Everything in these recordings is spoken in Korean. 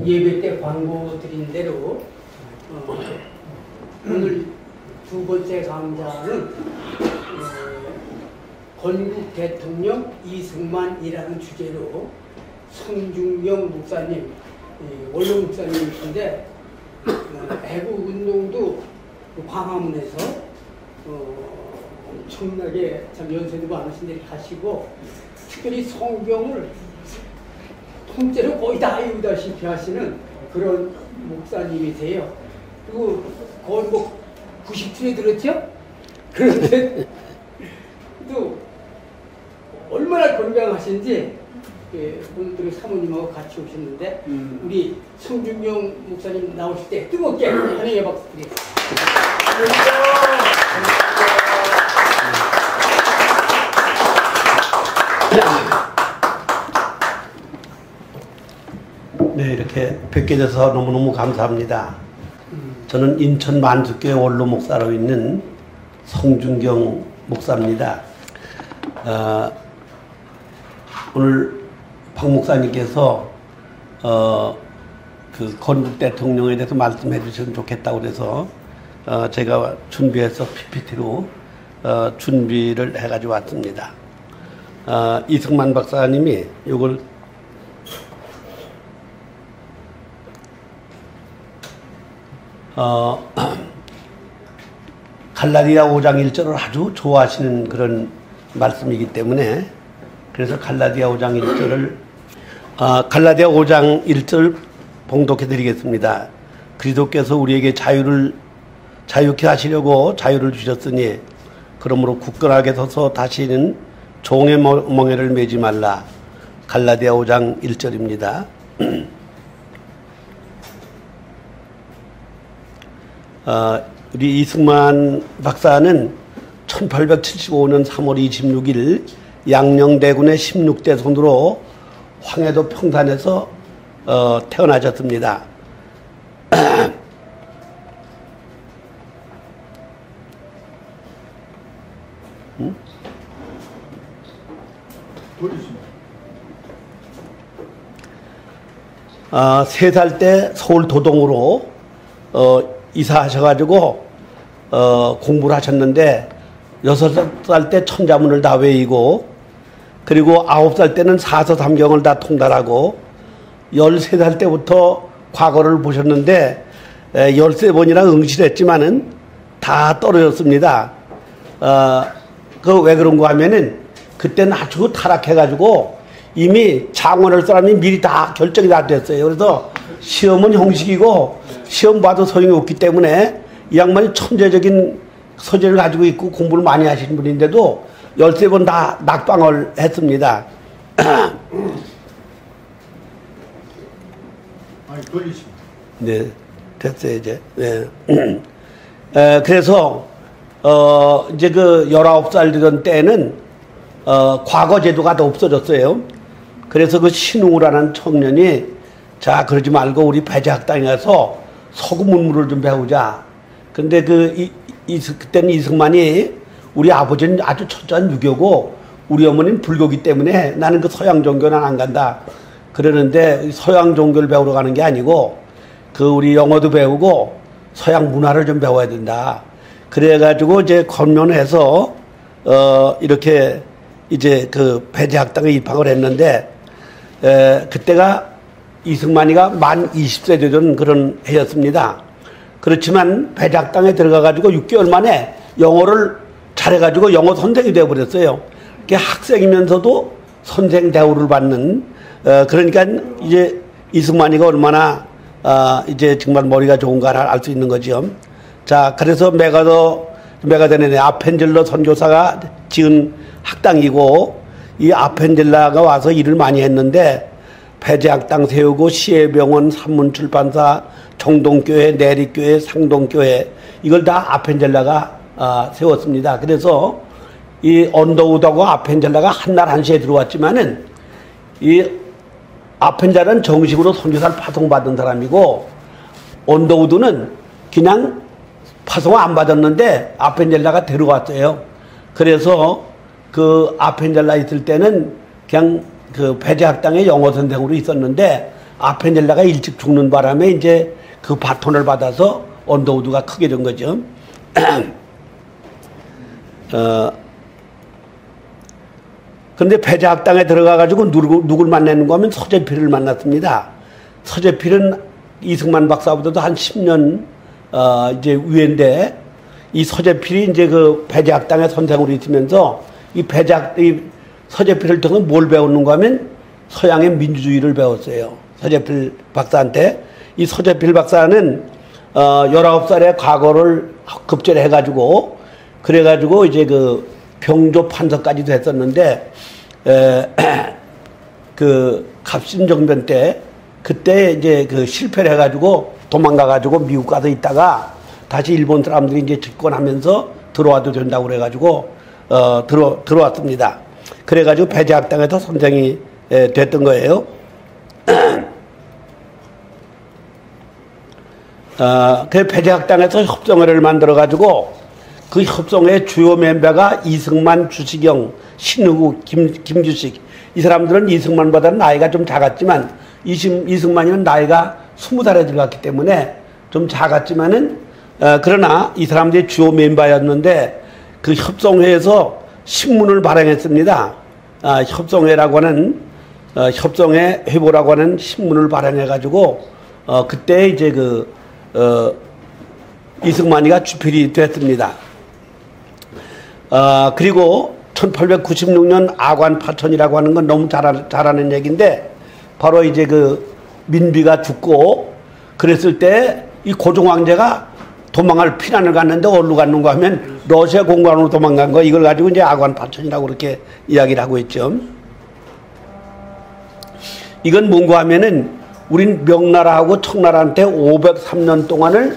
예배 때 광고 드린 대로 오늘 두 번째 강좌는 건국 대통령 이승만이라는 주제로 성중경 목사님, 원로 목사님이신데 애국운동도 광화문에서 엄청나게 참 연세도 많으신데 하시고 특별히 성경을 통째로 거의 다 외우다시피 하시는 그런 목사님이세요. 그리고 거의 뭐 90세 들었죠? 그런데 또 얼마나 건강하신지 오늘 사모님하고 같이 오셨는데 우리 성중경 목사님 나오실 때 뜨겁게 환영의 박수 드리겠습니다. 네, 이렇게 뵙게 돼서 너무너무 감사합니다. 저는 인천 만수교회 원로 목사로 있는 성중경 목사입니다. 오늘 박 목사님께서 그 건국 대통령에 대해서 말씀해 주시면 좋겠다고 그래서 제가 준비해서 PPT로 준비를 해가지고 왔습니다. 이승만 박사님이 이걸 갈라디아 5장 1절을 아주 좋아하시는 그런 말씀이기 때문에 그래서 갈라디아 5장 1절을 갈라디아 5장 1절 봉독해 드리겠습니다. 그리스도께서 우리에게 자유케 하시려고 자유를 주셨으니 그러므로 굳건하게 서서 다시는 종의 멍에를 매지 말라. 갈라디아 5장 1절입니다. 우리 이승만 박사는 1875년 3월 26일 양녕대군의 16대 손으로 황해도 평산에서 태어나셨습니다. 응? 3살 때 서울 도동으로 이사하셔가지고 공부를 하셨는데 6살 때 천자문을 다 외우고 그리고 9살 때는 사서삼경을 다 통달하고 13살 때부터 과거를 보셨는데 13번이나 응시했지만은 다 떨어졌습니다. 그 왜 그런가 하면은 그때는 아주 타락해가지고 이미 장원할 사람이 미리 다 결정이 다 됐어요. 그래서 시험은 형식이고 시험 봐도 소용이 없기 때문에 이 양반이 천재적인 소재를 가지고 있고 공부를 많이 하시는 분인데도 13번 다 낙방을 했습니다. 네, 됐어요, 이제. 네. 그래서, 이제 그 19살 되던 때는, 과거 제도가 더 없어졌어요. 그래서 그 신웅우라는 청년이, 자, 그러지 말고 우리 배제학당에 가서 서구 문물을 좀 배우자. 근데 그때는 이승만이 우리 아버지는 아주 철저한 유교고 우리 어머니는 불교기 때문에 나는 그 서양 종교는 안 간다. 그러는데 서양 종교를 배우러 가는 게 아니고 그 우리 영어도 배우고 서양 문화를 좀 배워야 된다. 그래가지고 이제 권면해서 이렇게 이제 그 배제학당에 입학을 했는데 그때가 이승만이가 만 20세 되던 그런 해였습니다. 그렇지만 배제학당에 들어가가지고 6개월 만에 영어를 잘해가지고 영어 선생이 되어버렸어요. 학생이면서도 선생 대우를 받는, 그러니까 이제 이승만이가 얼마나, 이제 정말 머리가 좋은가를 알 수 있는 거죠. 자, 그래서 메가더네 아펜젤러 선교사가 지은 학당이고, 이 아펜젤라가 와서 일을 많이 했는데, 배제학당 세우고 시해병원, 산문출판사, 정동교회, 내리교회, 상동교회, 이걸 다 아펜젤라가 세웠습니다. 그래서 이 언더우드하고 아펜젤라가 한날 한시에 들어왔지만은 이 아펜젤라는 정식으로 선교사를 파송받은 사람이고 언더우드는 그냥 파송 안 받았는데 아펜젤라가 데려왔어요. 그래서 그 아펜젤라 있을 때는 그냥 그 배제학당의 영어 선생으로 있었는데 아펜넬라가 일찍 죽는 바람에 이제 그 바톤을 받아서 언더우드가 크게 된 거죠. 그런데 패자학당에 들어가가지고 누굴 만나는가 하면 서재필을 만났습니다. 서재필은 이승만 박사보다도 한 10년, 이제 위인데, 이 서재필이 이제 그 패자학당의 선생으로 있으면서 이 서재필을 통해 뭘 배웠는가 하면 서양의 민주주의를 배웠어요. 서재필 박사한테. 이 서재필 박사는 19살에 과거를 급제해가지고, 그래가지고 이제 그 병조 판서까지도 했었는데, 그 갑신정변 때, 그때 이제 그 실패를 해가지고 도망가가지고 미국 가서 있다가 다시 일본 사람들이 이제 집권하면서 들어와도 된다고 그래가지고, 들어왔습니다. 그래가지고 패자학당에서 선생이 됐던 거예요. 그 패자학당에서 협정회를 만들어가지고 그 협정회 주요 멤버가 이승만, 주시경, 신의구, 김주식. 이 사람들은 이승만보다는 나이가 좀 작았지만 이승만이면 나이가 20살에 들어갔기 때문에 좀 작았지만은 그러나 이 사람들이 주요 멤버였는데 그 협정회에서 신문을 발행했습니다. 협정회라고 하는 협정회 회보라고 하는 신문을 발행해가지고 그때 이제 이승만이가 주필이 됐습니다. 그리고 1896년 아관 파천이라고 하는 건 너무 잘하는 얘기인데 바로 이제 그 민비가 죽고 그랬을 때 이 고종 황제가 도망을 피난을 갔는데 어디로 갔는가 하면 러시아 공관으로 도망간 거 이걸 가지고 이제 아관 파천이라고 그렇게 이야기를 하고 있죠. 이건 뭔가 하면은 우린 명나라하고 청나라한테 503년 동안을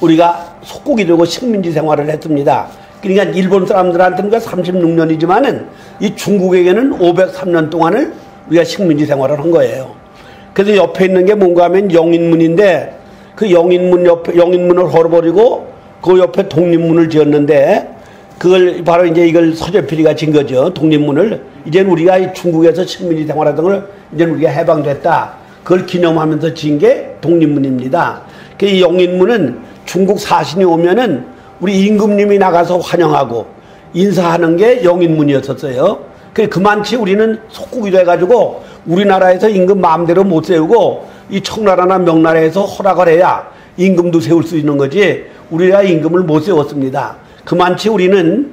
우리가 속국이 되고 식민지 생활을 했습니다. 그러니까 일본 사람들한테는 36년이지만은 이 중국에게는 503년 동안을 우리가 식민지 생활을 한 거예요. 그래서 옆에 있는 게 뭔가 하면 영인문인데 그 영인문을 헐어버리고 그 옆에 독립문을 지었는데 그걸 바로 이제 이걸 서재필이가 진 거죠. 독립문을. 이제는 우리가 중국에서 식민지 생활하던 걸 이제는 우리가 해방됐다. 그걸 기념하면서 지은 게 독립문입니다. 그 영인문은 중국 사신이 오면은 우리 임금님이 나가서 환영하고 인사하는 게 영인문이었었어요. 그만치 우리는 속국이 돼가지고 우리나라에서 임금 마음대로 못 세우고 이 청나라나 명나라에서 허락을 해야 임금도 세울 수 있는 거지 우리가 임금을 못 세웠습니다. 그만치 우리는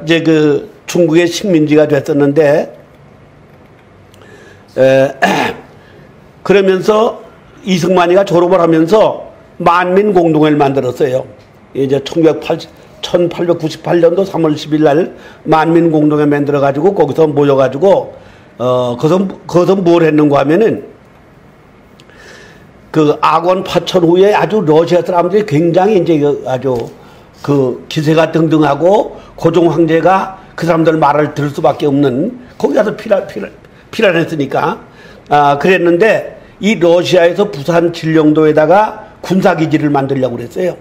이제 그 중국의 식민지가 됐었는데 그러면서 이승만이가 졸업을 하면서 만민공동회를 만들었어요. 이제 1898년도 3월 10일 날 만민공동회 만들어가지고 거기서 모여가지고 거기서 뭘 했는가 하면은 그 아권 파천 후에 아주 러시아 사람들이 굉장히 이제 아주 그 기세가 등등하고 고종 황제가 그 사람들 말을 들을 수밖에 없는 거기 가서 피란했으니까 그랬는데 이 러시아에서 부산 진령도에다가 군사기지를 만들려고 그랬어요.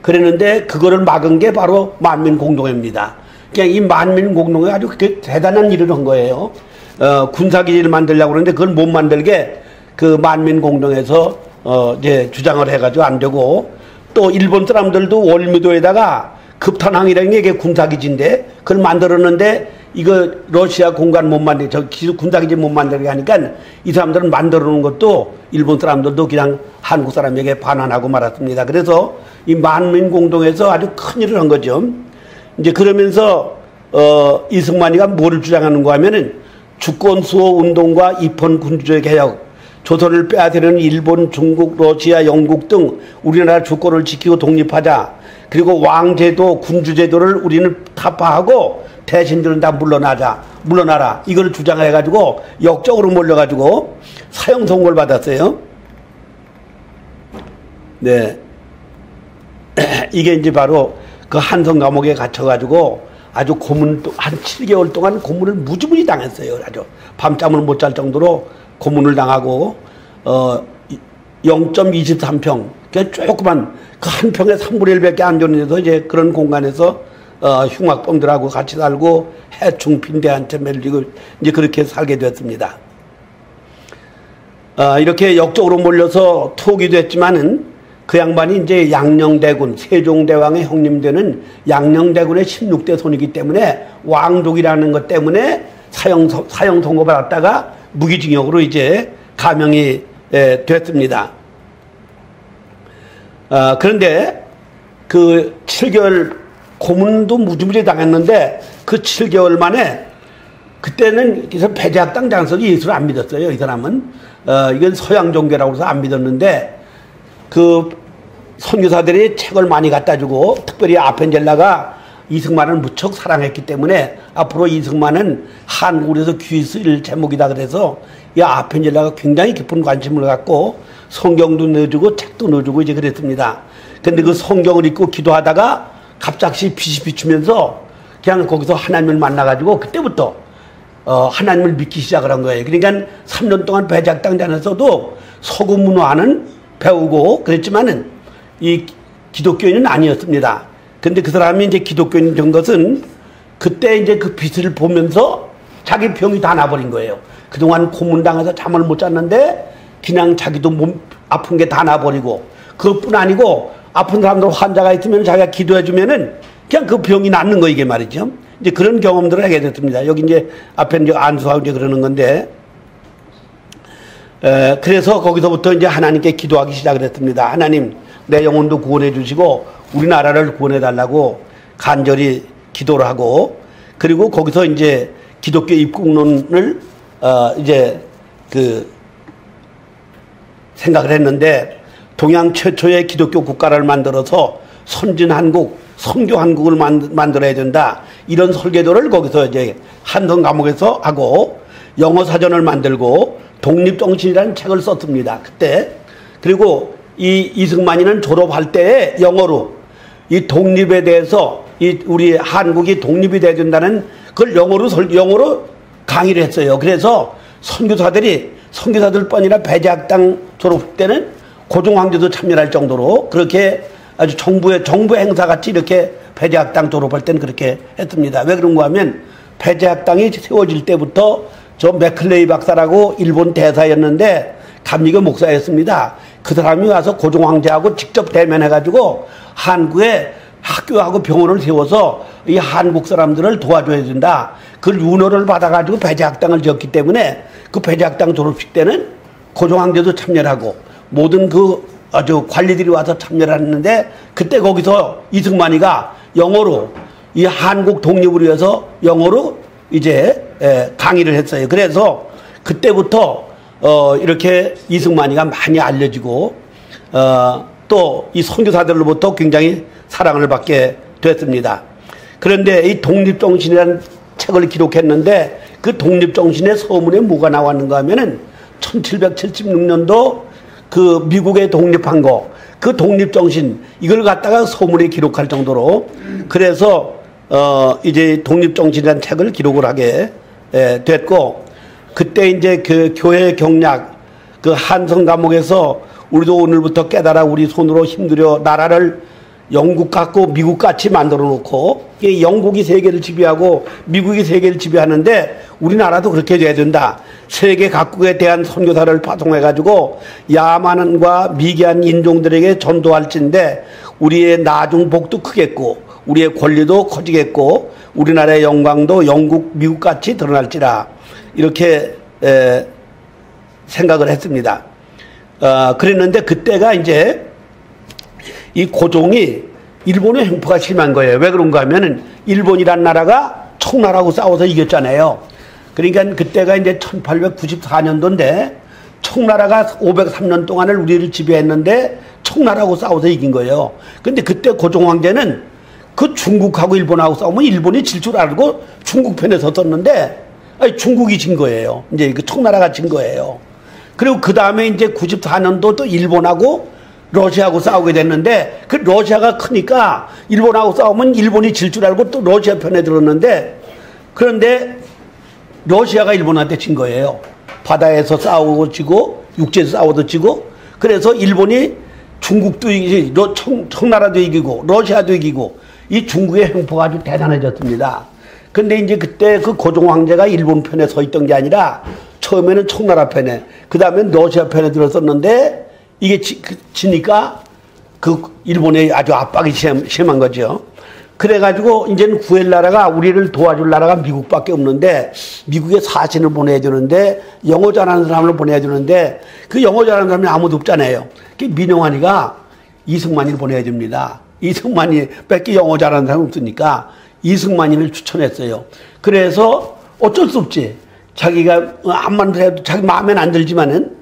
그랬는데 그거를 막은 게 바로 만민공동회입니다. 그냥 이 만민공동회 아주 대단한 일을 한 거예요. 군사기지를 만들려고 그러는데 그걸 못 만들게 그 만민공동회에서 이제 주장을 해가지고 안 되고 또 일본 사람들도 월미도에다가 급탄항이라는 게 이게 군사기지인데 그걸 만들었는데 이거 러시아 공간 못 만들게 군사기지 못 만들게 하니까 이 사람들은 만들어 놓은 것도 일본 사람들도 그냥 한국 사람에게 반환하고 말았습니다. 그래서 이 만민공동회에서 아주 큰 일을 한 거죠. 이제 그러면서 이승만이가 뭐를 주장하는가 하면은 주권 수호 운동과 입헌 군주제 개혁 조선을 빼앗으려는 일본, 중국, 러시아, 영국 등 우리나라 주권을 지키고 독립하자. 그리고 왕제도, 군주제도를 우리는 타파하고 대신들은 다 물러나라. 이걸 주장해가지고 역적으로 몰려가지고 사형 선고를 받았어요. 네. 이게 이제 바로 그 한성 감옥에 갇혀가지고 아주 고문, 한 7개월 동안 고문을 무지무지 당했어요. 아주 밤잠을 못 잘 정도로 고문을 당하고 0.23평 그러니까 조그만 그 한 평에 3분의 1밖에 안 되는데도 이제 그런 공간에서 흉악범들하고 같이 살고 해충 빈대한테 밀리고 이제 그렇게 살게 됐습니다. 이렇게 역적으로 몰려서 투옥이 됐지만은 그 양반이 이제 양녕대군, 세종대왕의 형님 되는 양녕대군의 16대 손이기 때문에 왕족이라는 것 때문에 사형 선고받았다가 무기징역으로 이제 감형이 됐습니다. 그런데 그 7개월 고문도 무지무지 당했는데 그 7개월 만에 그때는 그래서 배제학당 장석이 예수를 안 믿었어요. 이 사람은 이건 서양 종교라고 해서 안 믿었는데 그 선교사들이 책을 많이 갖다 주고 특별히 아펜젤라가 이승만을 무척 사랑했기 때문에 앞으로 이승만은 한국에서 귀 쓰일 제목이다 그래서 이 아펜젤라가 굉장히 깊은 관심을 갖고 성경도 넣어주고 책도 넣어주고 이제 그랬습니다. 근데 그 성경을 읽고 기도하다가 갑자기 빛이 비추면서 그냥 거기서 하나님을 만나가지고 그때부터 하나님을 믿기 시작을 한 거예요. 그러니까 3년 동안 배작당 안에서도 서구 문화는 배우고 그랬지만은 이 기독교인은 아니었습니다. 근데 그 사람이 이제 기독교인 된 것은 그때 이제 그 빛을 보면서 자기 병이 다 나버린 거예요. 그동안 고문당해서 잠을 못 잤는데 그냥 자기도 몸 아픈 게 다 나버리고 그것뿐 아니고 아픈 사람들 환자가 있으면 자기가 기도해주면은 그냥 그 병이 낫는 거 이게 말이죠. 이제 그런 경험들을 하게 됐습니다. 여기 이제 앞에 이제 안수하고 이제 그러는 건데, 그래서 거기서부터 이제 하나님께 기도하기 시작을 했습니다. 하나님, 내 영혼도 구원해 주시고, 우리나라를 구원해 달라고 간절히 기도를 하고, 그리고 거기서 이제 기독교 입국론을, 이제 생각을 했는데, 동양 최초의 기독교 국가를 만들어서 선진 한국, 선교 한국을 만들어야 된다. 이런 설계도를 거기서 이제 한성 과목에서 하고 영어 사전을 만들고 독립정신이라는 책을 썼습니다. 그때. 그리고 이 이승만이는 졸업할 때 영어로 이 독립에 대해서 우리 한국이 독립이 돼야 된다는 그걸 영어로 강의를 했어요. 그래서 선교사들뿐 아니라 배제학당 졸업 때는 고종황제도 참여할 정도로 그렇게 아주 정부 행사같이 이렇게 배제학당 졸업할 때는 그렇게 했습니다. 왜 그런가 하면 배제학당이 세워질 때부터 저 맥클레이 박사라고 일본 대사였는데 감리교 목사였습니다. 그 사람이 와서 고종황제하고 직접 대면해가지고 한국에 학교하고 병원을 세워서 이 한국 사람들을 도와줘야 된다. 그 윤호를 받아가지고 배제학당을 지었기 때문에 그 배제학당 졸업식 때는 고종황제도 참여를 하고 모든 그 아주 관리들이 와서 참여를 했는데 그때 거기서 이승만이가 영어로 이 한국 독립을 위해서 영어로 이제 강의를 했어요. 그래서 그때부터 이렇게 이승만이가 많이 알려지고 또 이 선교사들로부터 굉장히 사랑을 받게 됐습니다. 그런데 이 독립정신이라는 책을 기록했는데 그 독립정신의 서문에 뭐가 나왔는가 하면은 1776년도 그 미국에 독립한 거, 그 독립정신, 이걸 갖다가 서문에 기록할 정도로, 그래서, 이제 독립정신이라는 책을 기록을 하게 됐고, 그때 이제 그 교회 경략, 그 한성 과목에서 우리도 오늘부터 깨달아 우리 손으로 힘들여 나라를 영국 같고 미국 같이 만들어 놓고, 영국이 세계를 지배하고 미국이 세계를 지배하는데 우리나라도 그렇게 돼야 된다. 세계 각국에 대한 선교사를 파송해가지고 야만과 미개한 인종들에게 전도할진데 우리의 나중 복도 크겠고 우리의 권리도 커지겠고 우리나라의 영광도 영국, 미국같이 드러날지라 이렇게 생각을 했습니다. 그랬는데 그때가 이제 이 고종이 일본의 횡포가 심한 거예요. 왜 그런가 하면은 일본이란 나라가 청나라하고 싸워서 이겼잖아요. 그러니까 그때가 이제 1894년도인데 청나라가 503년 동안을 우리를 지배했는데 청나라하고 싸워서 이긴 거예요. 근데 그때 고종 황제는 그 중국하고 일본하고 싸우면 일본이 질 줄 알고 중국 편에 섰었는데 아니 중국이 진 거예요. 이제 그 청나라가 진 거예요. 그리고 그 다음에 이제 94년도 또 일본하고 러시아하고 싸우게 됐는데 그 러시아가 크니까 일본하고 싸우면 일본이 질 줄 알고 또 러시아 편에 들었는데 그런데 러시아가 일본한테 진 거예요. 바다에서 싸우고 지고 육지에서 싸워도 지고 그래서 일본이 중국도 이기고 청나라도 이기고 러시아도 이기고 이 중국의 횡포가 아주 대단해졌습니다. 근데 이제 그때 그 고종 황제가 일본 편에 서 있던 게 아니라 처음에는 청나라 편에, 그 다음에 러시아 편에 들었었는데, 이게 지니까 그 일본의 아주 압박이 심한 거죠. 그래가지고 이제는 구할 나라가, 우리를 도와줄 나라가 미국밖에 없는데, 미국에 사신을 보내야 되는데, 영어 잘하는 사람을 보내야 되는데, 그 영어 잘하는 사람이 아무도 없잖아요. 그 민영환이가 이승만이를 보내야 됩니다. 이승만이 뺏기 영어 잘하는 사람이 없으니까 이승만이를 추천했어요. 그래서 어쩔 수 없지. 자기가 암만 해도 자기 마음엔 안 들지만은,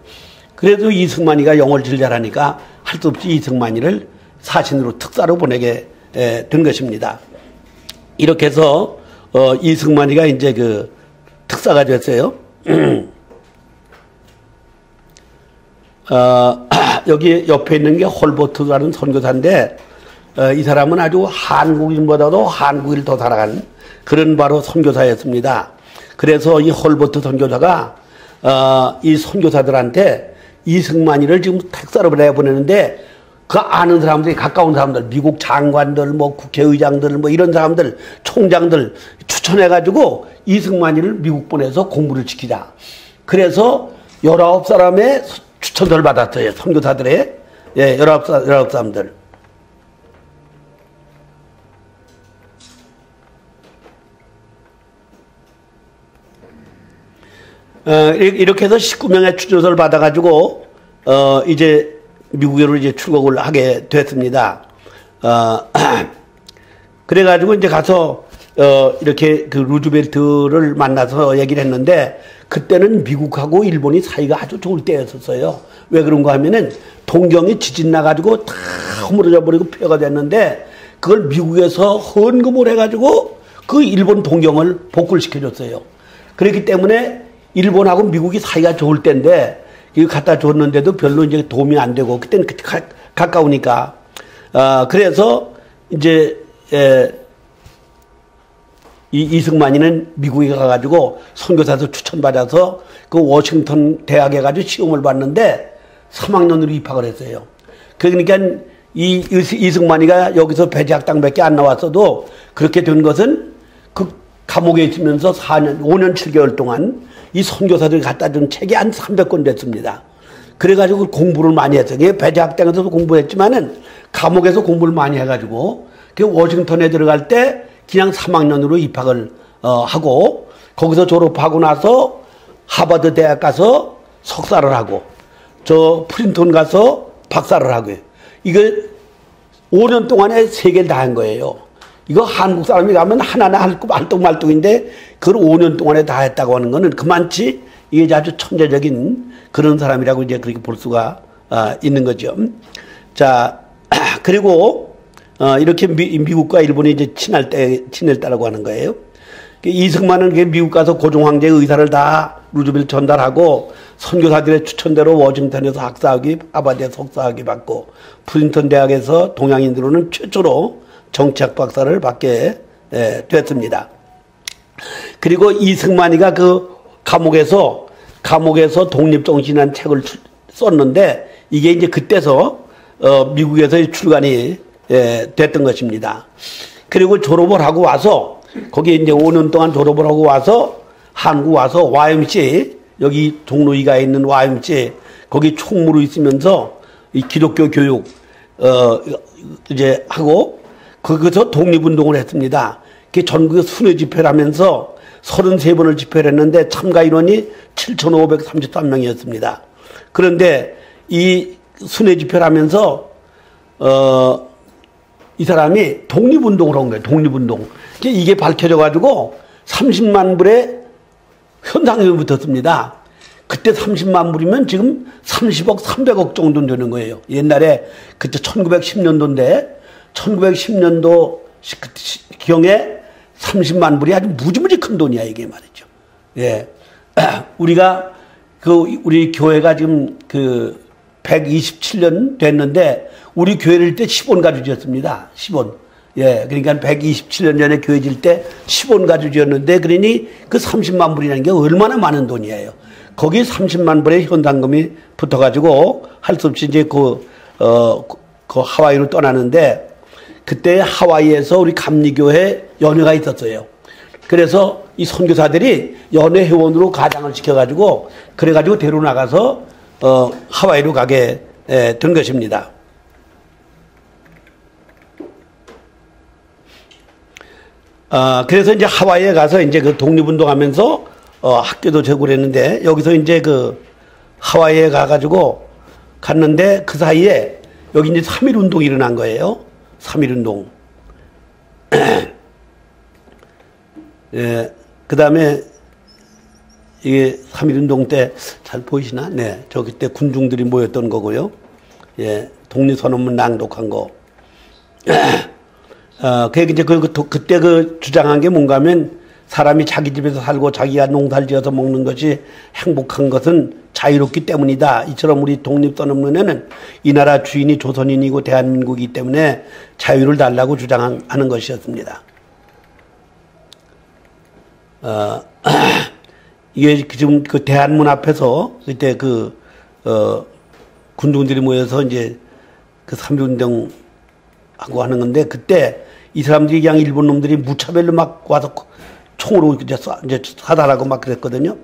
그래도 이승만이가 영어를 제일 잘하니까 할 수 없이 이승만이를 사신으로 특사로 보내게 된 것입니다. 이렇게 해서 이승만이가 이제 그 특사가 됐어요. 여기 옆에 있는 게 홀버트라는 선교사인데, 이 사람은 아주 한국인보다도 한국인을 더 살아간 그런 바로 선교사였습니다. 그래서 이 홀버트 선교사가 이 선교사들한테 이승만이를 지금 특사로 내보내는데, 그 아는 사람들이, 가까운 사람들, 미국 장관들, 뭐 국회의장들, 뭐 이런 사람들, 총장들 추천해가지고 이승만이를 미국 보내서 공부를 시키자. 그래서 19사람의 추천서를 받았어요. 선교사들의. 예, 19사람들. 이렇게 해서 19명의 추천서를 받아가지고, 이제 미국으로 이제 출국을 하게 됐습니다. 그래가지고 이제 가서, 이렇게 그 루즈벨트를 만나서 얘기를 했는데, 그때는 미국하고 일본이 사이가 아주 좋을 때였었어요. 왜 그런가 하면은, 동경이 지진 나가지고 다 허물어져 버리고 폐허가 됐는데, 그걸 미국에서 헌금을 해가지고 그 일본 동경을 복구를 시켜줬어요. 그렇기 때문에 일본하고 미국이 사이가 좋을 때인데, 이거 갖다 줬는데도 별로 이제 도움이 안 되고, 그때는 가까우니까. 그래서 이제, 이승만이는 미국에 가가지고 선교사도 추천받아서 그 워싱턴 대학에 가지고 시험을 봤는데 3학년으로 입학을 했어요. 그러니까 이승만이가 여기서 배제학당밖에 안 나왔어도 그렇게 된 것은 그 감옥에 있으면서 5년 7개월 동안 이 선교사들이 갖다 준 책이 한 300권 됐습니다. 그래가지고 공부를 많이 했어요. 배제학당에서도 공부했지만은 감옥에서 공부를 많이 해가지고 그 워싱턴에 들어갈 때 그냥 3학년으로 입학을 하고, 거기서 졸업하고 나서 하버드 대학 가서 석사를 하고, 저 프린턴 가서 박사를 하고요. 이거 5년 동안에 3개를 다 한 거예요. 이거 한국 사람이 가면 하나나 할뚝말뚝인데 그걸 5년 동안에 다 했다고 하는 거는 그만치 이게 아주 천재적인 그런 사람이라고 이제 그렇게 볼 수가 있는 거죠. 자, 그리고 이렇게 미국과 일본이 이제 친했다라고 하는 거예요. 이승만은 미국 가서 고종 황제의 의사를 다 루즈벨트 전달하고, 선교사들의 추천대로 워싱턴에서 학사학위, 하버드에서 석사학위 받고, 프린턴 대학에서 동양인으로는 최초로 정치학 박사를 받게 됐습니다. 그리고 이승만이가 그 감옥에서 독립정신이라는 책을 썼는데, 이게 이제 그때서 미국에서 출간이 됐던 것입니다. 그리고 졸업을 하고 와서, 거기 이제 5년 동안 졸업을 하고 와서, 한국 와서 YMCA, 여기 종로이가에 있는 YMCA, 거기 총무로 있으면서 이 기독교 교육, 이제 하고, 거기서 독립운동을 했습니다. 그 전국에 순회 집회를 하면서 33번을 집회를 했는데 참가 인원이 7,533명이었습니다. 그런데 이 순회 집회를 하면서, 이 사람이 독립운동을 한 거예요. 독립운동. 이게 밝혀져가지고 30만 불의 현상금이 붙었습니다. 그때 30만 불이면 지금 30억, 300억 정도 되는 거예요. 옛날에 그때 1910년도인데 1910년도 경에 30만 불이 아주 무지무지 큰 돈이야, 이게 말이죠. 예. 우리가 우리 교회가 지금 127년 됐는데, 우리 교회를 때 10원 가지고 지었습니다. 10원. 예. 그러니까 127년 전에 교회 질 때 10원 가지고 지었는데, 그러니 그 30만 불이라는 게 얼마나 많은 돈이에요. 거기 30만 불의 현상금이 붙어가지고 할 수 없이 이제 그 하와이로 떠나는데, 그때 하와이에서 우리 감리교회 연회가 있었어요. 그래서 이 선교사들이 연애 회원으로 가장을 시켜가지고 그래가지고 데려 나가서 하와이로 가게 된 것입니다. 그래서 이제 하와이에 가서 이제 그 독립운동하면서 학교도 재고를 했는데 여기서 이제 그 하와이에 가가지고 갔는데 그 사이에 여기 이제 3.1 운동이 일어난 거예요. 3.1 운동. 예, 그 다음에 이게 3.1 운동 때 잘 보이시나? 네, 저 그때 군중들이 모였던 거고요. 예, 독립선언문 낭독한 거. 그 이제 그때 그 주장한 게 뭔가 하면 사람이 자기 집에서 살고 자기가 농사를 지어서 먹는 것이 행복한 것은 자유롭기 때문이다. 이처럼 우리 독립선언문에는 이 나라 주인이 조선인이고 대한민국이기 때문에 자유를 달라고 주장하는 것이었습니다. 이게 지금 그 대한문 앞에서 그때 군중들이 모여서 이제 그 3.1 운동 하고 하는 건데 그때 이 사람들이 그냥 일본 놈들이 무차별로 막 와서 총으로 이제 사달하고 막 그랬거든요.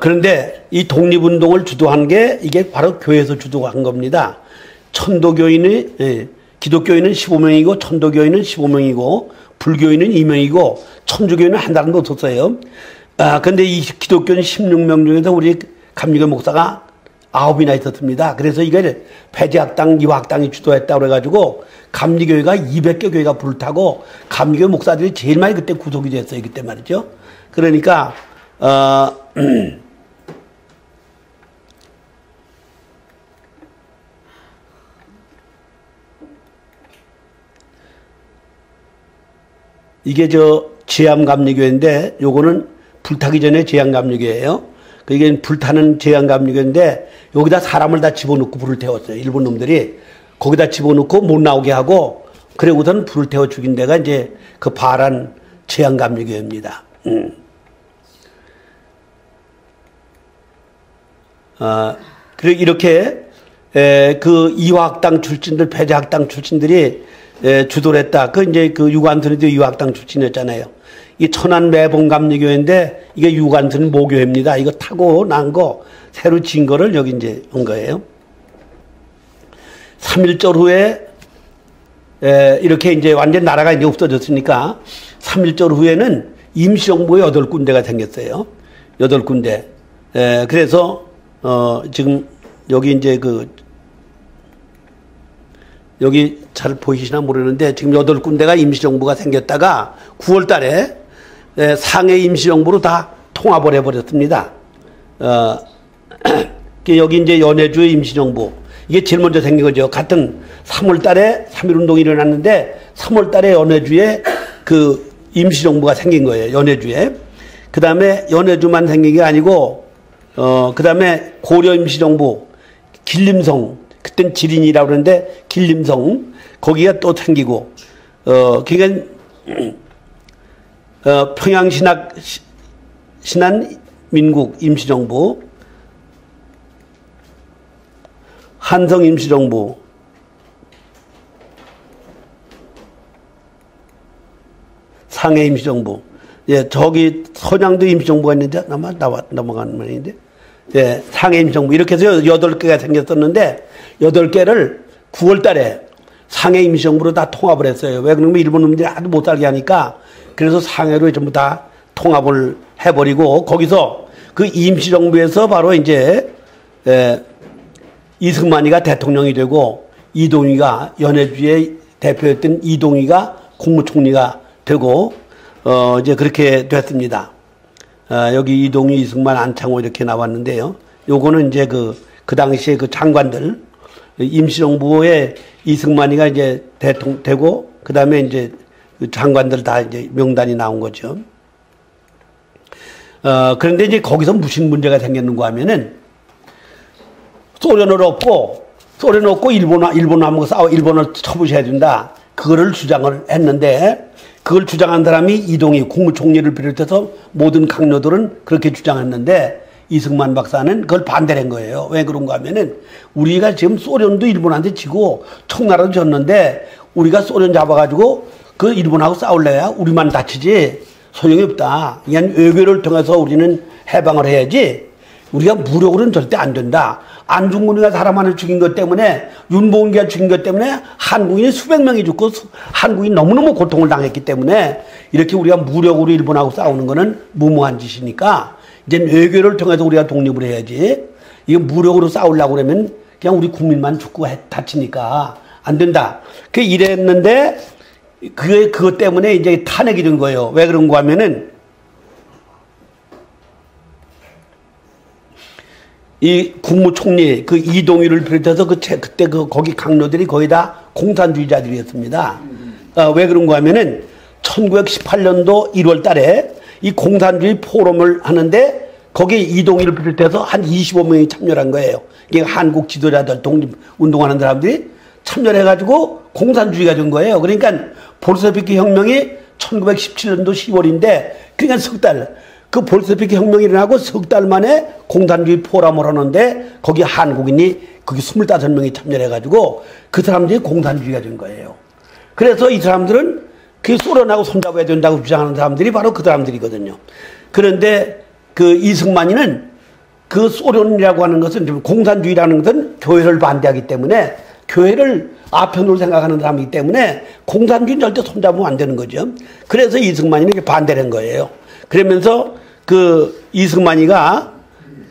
그런데 이 독립운동을 주도한 게 이게 바로 교회에서 주도한 겁니다. 천도교인이, 기독교인은 15명이고, 천도교인은 15명이고, 불교인은 2명이고, 천주교인은 한 사람도 없었어요. 근데 이 기독교인 16명 중에서 우리 감리교 목사가 9이나 있었습니다. 그래서 이걸 배제학당, 이화학당이 주도했다고 그래가지고 감리교회가 200개 교회가 불을 타고 감리교 목사들이 제일 많이 그때 구속이 됐어요. 그때 말이죠. 그러니까 이게 제암감리교회인데 요거는 불타기 전에 제암감리교회예요. 이게 불타는 제암감리교회인데 여기다 사람을 다 집어넣고 불을 태웠어요. 일본 놈들이 거기다 집어넣고 못 나오게 하고 그리고선 불을 태워 죽인 데가 이제 그 바란 제암감리교회입니다. 그리고 이렇게 그 이화학당 출신들, 배제학당 출신들이 주도를 했다. 이제 그 유관순이도 이화학당 출신이었잖아요. 이 천안 매봉감리교회인데 이게 유관순 모교회입니다. 이거 타고 난 거 새로 진 거를 여기 이제 온 거예요. 3.1절 후에 이렇게 이제 완전 나라가 이제 없어졌으니까 3.1절 후에는 임시정부가 8군데가 생겼어요. 8군데. 그래서 지금 여기 이제 여기 잘 보이시나 모르는데 지금 8군데가 임시정부가 생겼다가 9월 달에 상해 임시정부로 다 통합을 해버렸습니다. 여기 이제 연해주 임시정부. 이게 제일 먼저 생긴 거죠. 같은 3월 달에 3.1 운동이 일어났는데 3월 달에 연해주에 그 임시정부가 생긴 거예요. 연해주에. 그 다음에 연해주만 생긴 게 아니고, 그 다음에 고려 임시정부, 길림성, 그땐 지린이라고 그러는데 길림성, 거기가 또 생기고, 그러니까, 신한민국 임시정부, 한성 임시정부, 상해 임시정부, 예, 저기 선양도 임시정부가 있는데 아마 넘어가는 말인데, 예, 상해 임시정부 이렇게 해서 8개가 생겼었는데 8개를 9월 달에 상해 임시정부로 다 통합을 했어요. 왜 그러면 일본 놈들이 아주 못 살게 하니까 그래서 상해로 전부 다 통합을 해버리고 거기서 그 임시정부에서 바로 이제 이승만이가 대통령이 되고 이동희가 연해주의 대표였던 이동희가 국무총리가 되고 이제 그렇게 됐습니다. 여기 이동희, 이승만, 안창호 이렇게 나왔는데요. 요거는 이제 그 당시에 그 장관들 임시정부에 이승만이가 이제 대통령 되고 그 다음에 이제 장관들 다 이제 명단이 나온 거죠. 그런데 이제 거기서 무슨 문제가 생겼는가 하면은 소련을 얻고 일본하고 싸워 일본을 처부셔야 된다. 그거를 주장을 했는데 그걸 주장한 사람이 이동희 국무총리를 비롯해서 모든 강요들은 그렇게 주장했는데 이승만 박사는 그걸 반대를 한 거예요. 왜 그런가 하면은 우리가 지금 소련도 일본한테 지고 청나라도 졌는데 우리가 소련 잡아가지고 그 일본하고 싸울래야 우리만 다치지 소용이 없다. 그냥 외교를 통해서 우리는 해방을 해야지 우리가 무력으로는 절대 안 된다. 안중근이가 사람 하나 죽인 것 때문에 윤봉기가 죽인 것 때문에 한국인이 수백 명이 죽고 한국인이 너무너무 고통을 당했기 때문에 이렇게 우리가 무력으로 일본하고 싸우는 거는 무모한 짓이니까 이제 외교를 통해서 우리가 독립을 해야지 이거 무력으로 싸우려고 그러면 그냥 우리 국민만 죽고 다치니까 안 된다. 그 이랬는데 그것 때문에 이제 탄핵이 된 거예요. 왜 그런가 하면은 이 국무총리 그 이동일을 비롯해서 그때 거기 강로들이 거의 다 공산주의자들이었습니다. 왜 그런가 하면은 1918년도 1월 달에 이 공산주의 포럼을 하는데 거기에 이동일을 비롯해서 한 25명이 참여를 한 거예요. 이게 한국 지도자들 독립운동하는 사람들이 참여를 해가지고 공산주의가 된 거예요. 그러니까 볼셰비키 혁명이 1917년도 10월인데 그러니까 석 달. 그 볼셰비키 혁명이 일어나고 석 달 만에 공산주의 포럼을 하는데 거기 한국인이 거기 25명이 참여를 해가지고 그 사람들이 공산주의가 된 거예요. 그래서 이 사람들은 그 소련하고 손잡아야 된다고 주장하는 사람들이 바로 그 사람들이거든요. 그런데 그 이승만이는 그 소련이라고 하는 것은 공산주의라는 것은 교회를 반대하기 때문에 교회를 아편으로 생각하는 사람이기 때문에 공산주의는 절대 손잡으면 안 되는 거죠. 그래서 이승만이는 이렇게 반대를 한 거예요. 그러면서 그 이승만이가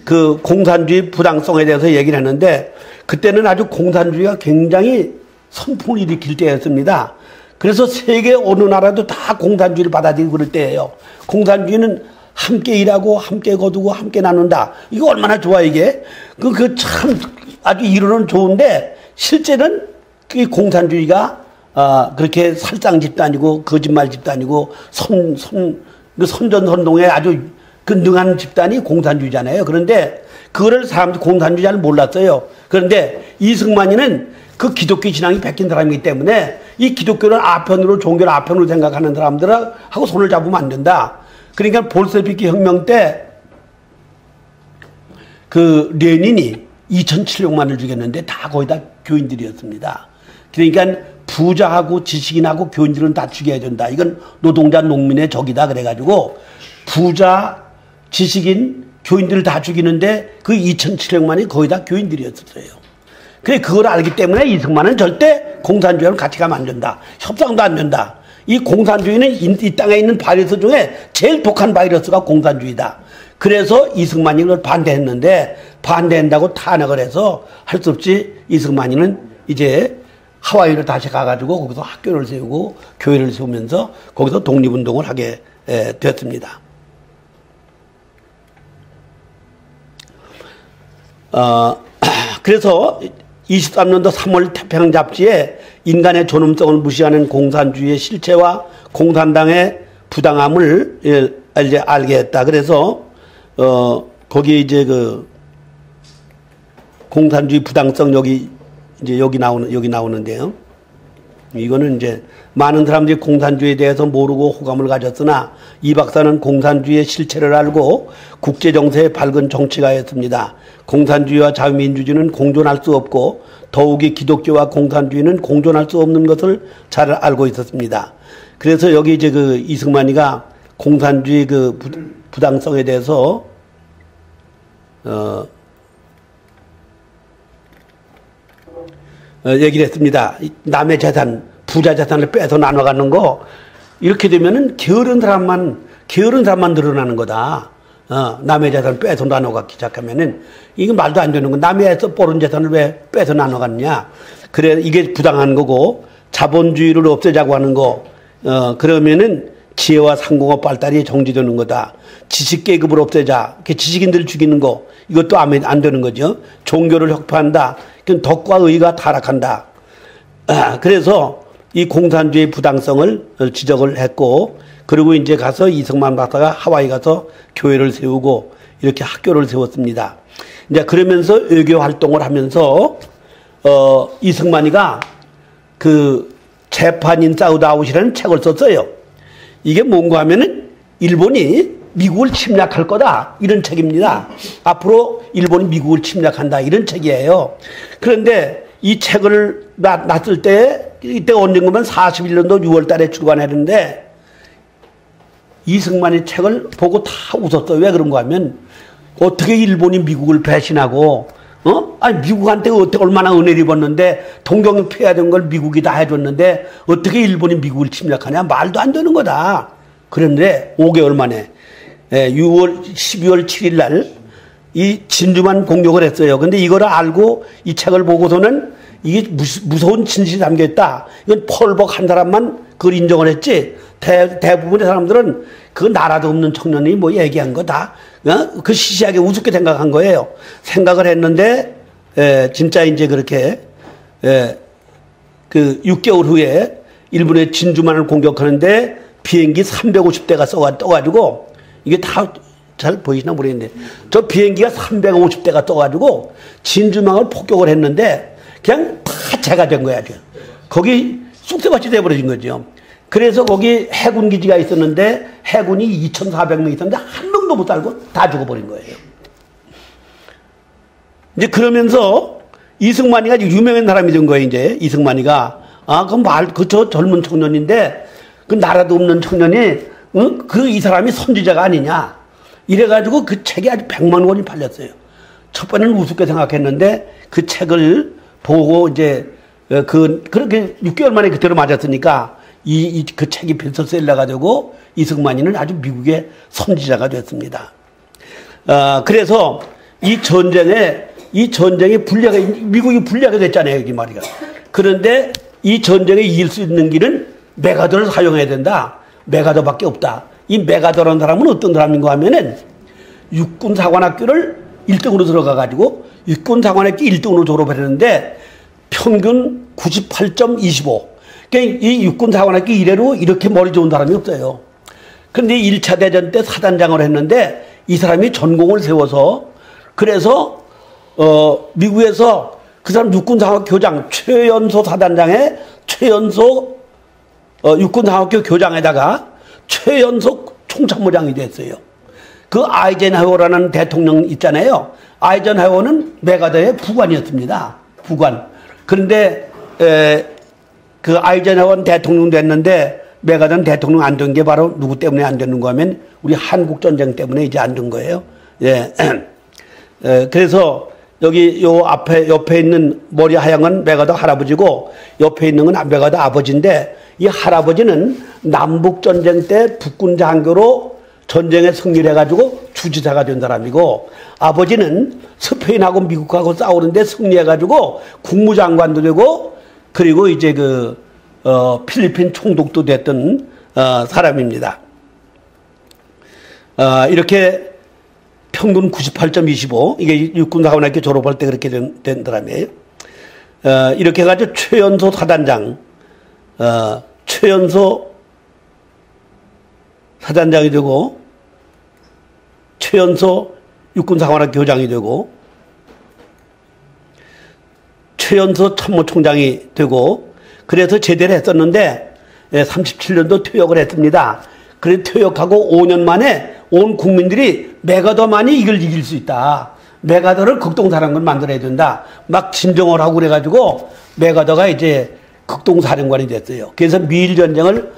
그 공산주의 부당성에 대해서 얘기를 했는데 그때는 아주 공산주의가 굉장히 선풍을 일으킬 때였습니다. 그래서 세계 어느 나라도 다 공산주의를 받아들이고 그럴 때예요. 공산주의는 함께 일하고 함께 거두고 함께 나눈다. 이거 얼마나 좋아 이게. 그 참 아주 이론은 좋은데 실제는 그 공산주의가 그렇게 살상집도 아니고 거짓말 집도 아니고 선전선동에 아주 그 능한 집단이 공산주의잖아요. 그런데 그거를 사람들이 공산주의 잘 몰랐어요. 그런데 이승만이는 그 기독교 신앙이 베낀 사람이기 때문에 이 기독교를 아편으로 종교를 아편으로 생각하는 사람들하고 손을 잡으면 안 된다. 그러니까 볼셰비키 혁명 때 그 레닌이 2,700만을 죽였는데 다 거의 다 교인들이었습니다. 그러니까 부자하고 지식인하고 교인들은 다 죽여야 된다. 이건 노동자 농민의 적이다. 그래가지고 부자, 지식인, 교인들을 다 죽이는데 그 2,700만이 거의 다 교인들이었어요. 그래 그걸 알기 때문에 이승만은 절대 공산주의랑 같이 가면 안 된다. 협상도 안 된다. 이 공산주의는 이 땅에 있는 바이러스 중에 제일 독한 바이러스가 공산주의다. 그래서 이승만이 그걸 반대했는데 반대한다고 탄핵을 해서 할 수 없이 이승만이는 이제 하와이로 다시 가가지고 거기서 학교를 세우고 교회를 세우면서 거기서 독립운동을 하게 됐습니다. 그래서 23년도 3월 태평양 잡지에 인간의 존엄성을 무시하는 공산주의의 실체와 공산당의 부당함을 이제 알게 했다. 그래서 거기에 이제 그 공산주의 부당성 여기 나오는데요. 이거는 이제 많은 사람들이 공산주의에 대해서 모르고 호감을 가졌으나 이 박사는 공산주의의 실체를 알고 국제정세에 밝은 정치가였습니다. 공산주의와 자유민주주의는 공존할 수 없고 더욱이 기독교와 공산주의는 공존할 수 없는 것을 잘 알고 있었습니다. 그래서 여기 이제 그 이승만이가 공산주의 그 부당성에 대해서 얘기를 했습니다. 남의 재산, 부자 재산을 빼서 나눠 갖는 거 이렇게 되면은 게으른 사람만 늘어나는 거다. 남의 재산을 빼서 나눠 갖기 시작하면은 이게 말도 안 되는 거. 남의 뽀른 재산을 왜 빼서 나눠 갖느냐. 그래 이게 부당한 거고 자본주의를 없애자고 하는 거 그러면은 지혜와 상공업 발달이 정지되는 거다. 지식계급을 없애자. 지식인들을 죽이는 거 이것도 안 되는 거죠. 종교를 혁파한다. 덕과 의가 타락한다. 그래서 이 공산주의 부당성을 지적을 했고 그리고 이제 가서 이승만 박사가 하와이 가서 교회를 세우고 이렇게 학교를 세웠습니다. 이제 그러면서 외교 활동을 하면서 이승만이가 그 재판인 사우드아웃이라는 책을 썼어요. 이게 뭔가 하면은 일본이 미국을 침략할 거다 이런 책입니다. 앞으로 일본이 미국을 침략한다 이런 책이에요. 그런데 이 책을 놨을 때 이때 언젠가면 41년도 6월 달에 출간했는데 이승만의 책을 보고 다 웃었어요. 왜 그런가 하면 어떻게 일본이 미국을 배신하고 아니 미국한테 어떻게 얼마나 은혜를 입었는데 동경을 피해야 되는 걸 미국이 다 해줬는데 어떻게 일본이 미국을 침략하냐 말도 안 되는 거다. 그런데 5개월 만에 12월 7일 날 이 진주만 공격을 했어요. 근데 이걸 알고 이 책을 보고서는 이게 무서운 진실이 담겨있다. 이건 펄벅 한 사람만 그걸 인정을 했지. 대부분의 사람들은 그 나라도 없는 청년이 뭐 얘기한 거다. 그 시시하게 우습게 생각한 거예요. 생각을 했는데 진짜 이제 그렇게 그 6개월 후에 일본의 진주만을 공격하는데 비행기 350대가 떠가지고 이게 다 잘 보이시나 모르겠는데 저 비행기가 350대가 떠가지고 진주만을 폭격을 했는데 그냥 다 재가 된 거야. 거기 쑥대밭이 돼버려진 거죠. 그래서 거기 해군 기지가 있었는데 해군이 2,400명 있었는데 한 명도 못 살고 다 죽어버린 거예요. 이제 그러면서 이승만이가 유명한 사람이 된 거예요. 이제 이승만이가 저 젊은 청년인데 그 나라도 없는 청년이 이 사람이 선지자가 아니냐. 이래가지고 그 책이 아주 100만 권이 팔렸어요. 첫 번에는 우습게 생각했는데 그 책을 보고 이제 그렇게 6개월 만에 그대로 맞았으니까 그 책이 베스트셀러가 되고 이승만이는 아주 미국의 선지자가 됐습니다. 그래서 이 전쟁에 미국이 불리하게 됐잖아요, 이 말이야. 그런데 이 전쟁에 이길 수 있는 길은 메가더를 사용해야 된다. 메가더밖에 없다. 이 메가더라는 사람은 어떤 사람인가 하면은 육군사관학교를 1등으로 들어가가지고 육군사관학교 1등으로 졸업했는데 평균 98.25. 그러니까 이 육군사관학교 이래로 이렇게 머리 좋은 사람이 없어요. 그런데 1차 대전 때 사단장을 했는데 이 사람이 전공을 세워서 그래서 미국에서 그 사람 육군상학교 교장 최연소 사단장에 최연소 육군상학교 교장에다가 최연소 총참모장이 됐어요. 그 아이젠하워라는 대통령 있잖아요. 아이젠하워는 메가더의 부관이었습니다. 부관. 그런데 그 아이젠하워 대통령 됐는데 메가더는 대통령 안 된 게 바로 누구 때문에 안 되는가 하면 우리 한국 전쟁 때문에 이제 안 된 거예요. 예. 그래서 여기 요 옆에 있는 머리 하얀 건 메가더 할아버지고 옆에 있는 건 메가더 아버지인데 이 할아버지는 남북전쟁 때 북군 장교로 전쟁에 승리를 해가지고 주지사가 된 사람이고 아버지는 스페인하고 미국하고 싸우는데 승리해가지고 국무장관도 되고 그리고 이제 필리핀 총독도 됐던 사람입니다. 이렇게 평균 98.25 이게 육군사관학교 졸업할 때 그렇게 된 사람이에요. 이렇게 해가지고 최연소 사단장 최연소 사단장이 되고 최연소 육군사관학교 교장이 되고 최연소 참모총장이 되고 그래서 제대를 했었는데 37년도 퇴역을 했습니다. 그래서 퇴역하고 5년 만에 온 국민들이 메가더만이 이걸 이길 수 있다. 메가더를 극동사령관 만들어야 된다. 막 진정을 하고 그래가지고 메가더가 이제 극동사령관이 됐어요. 그래서 미일 전쟁을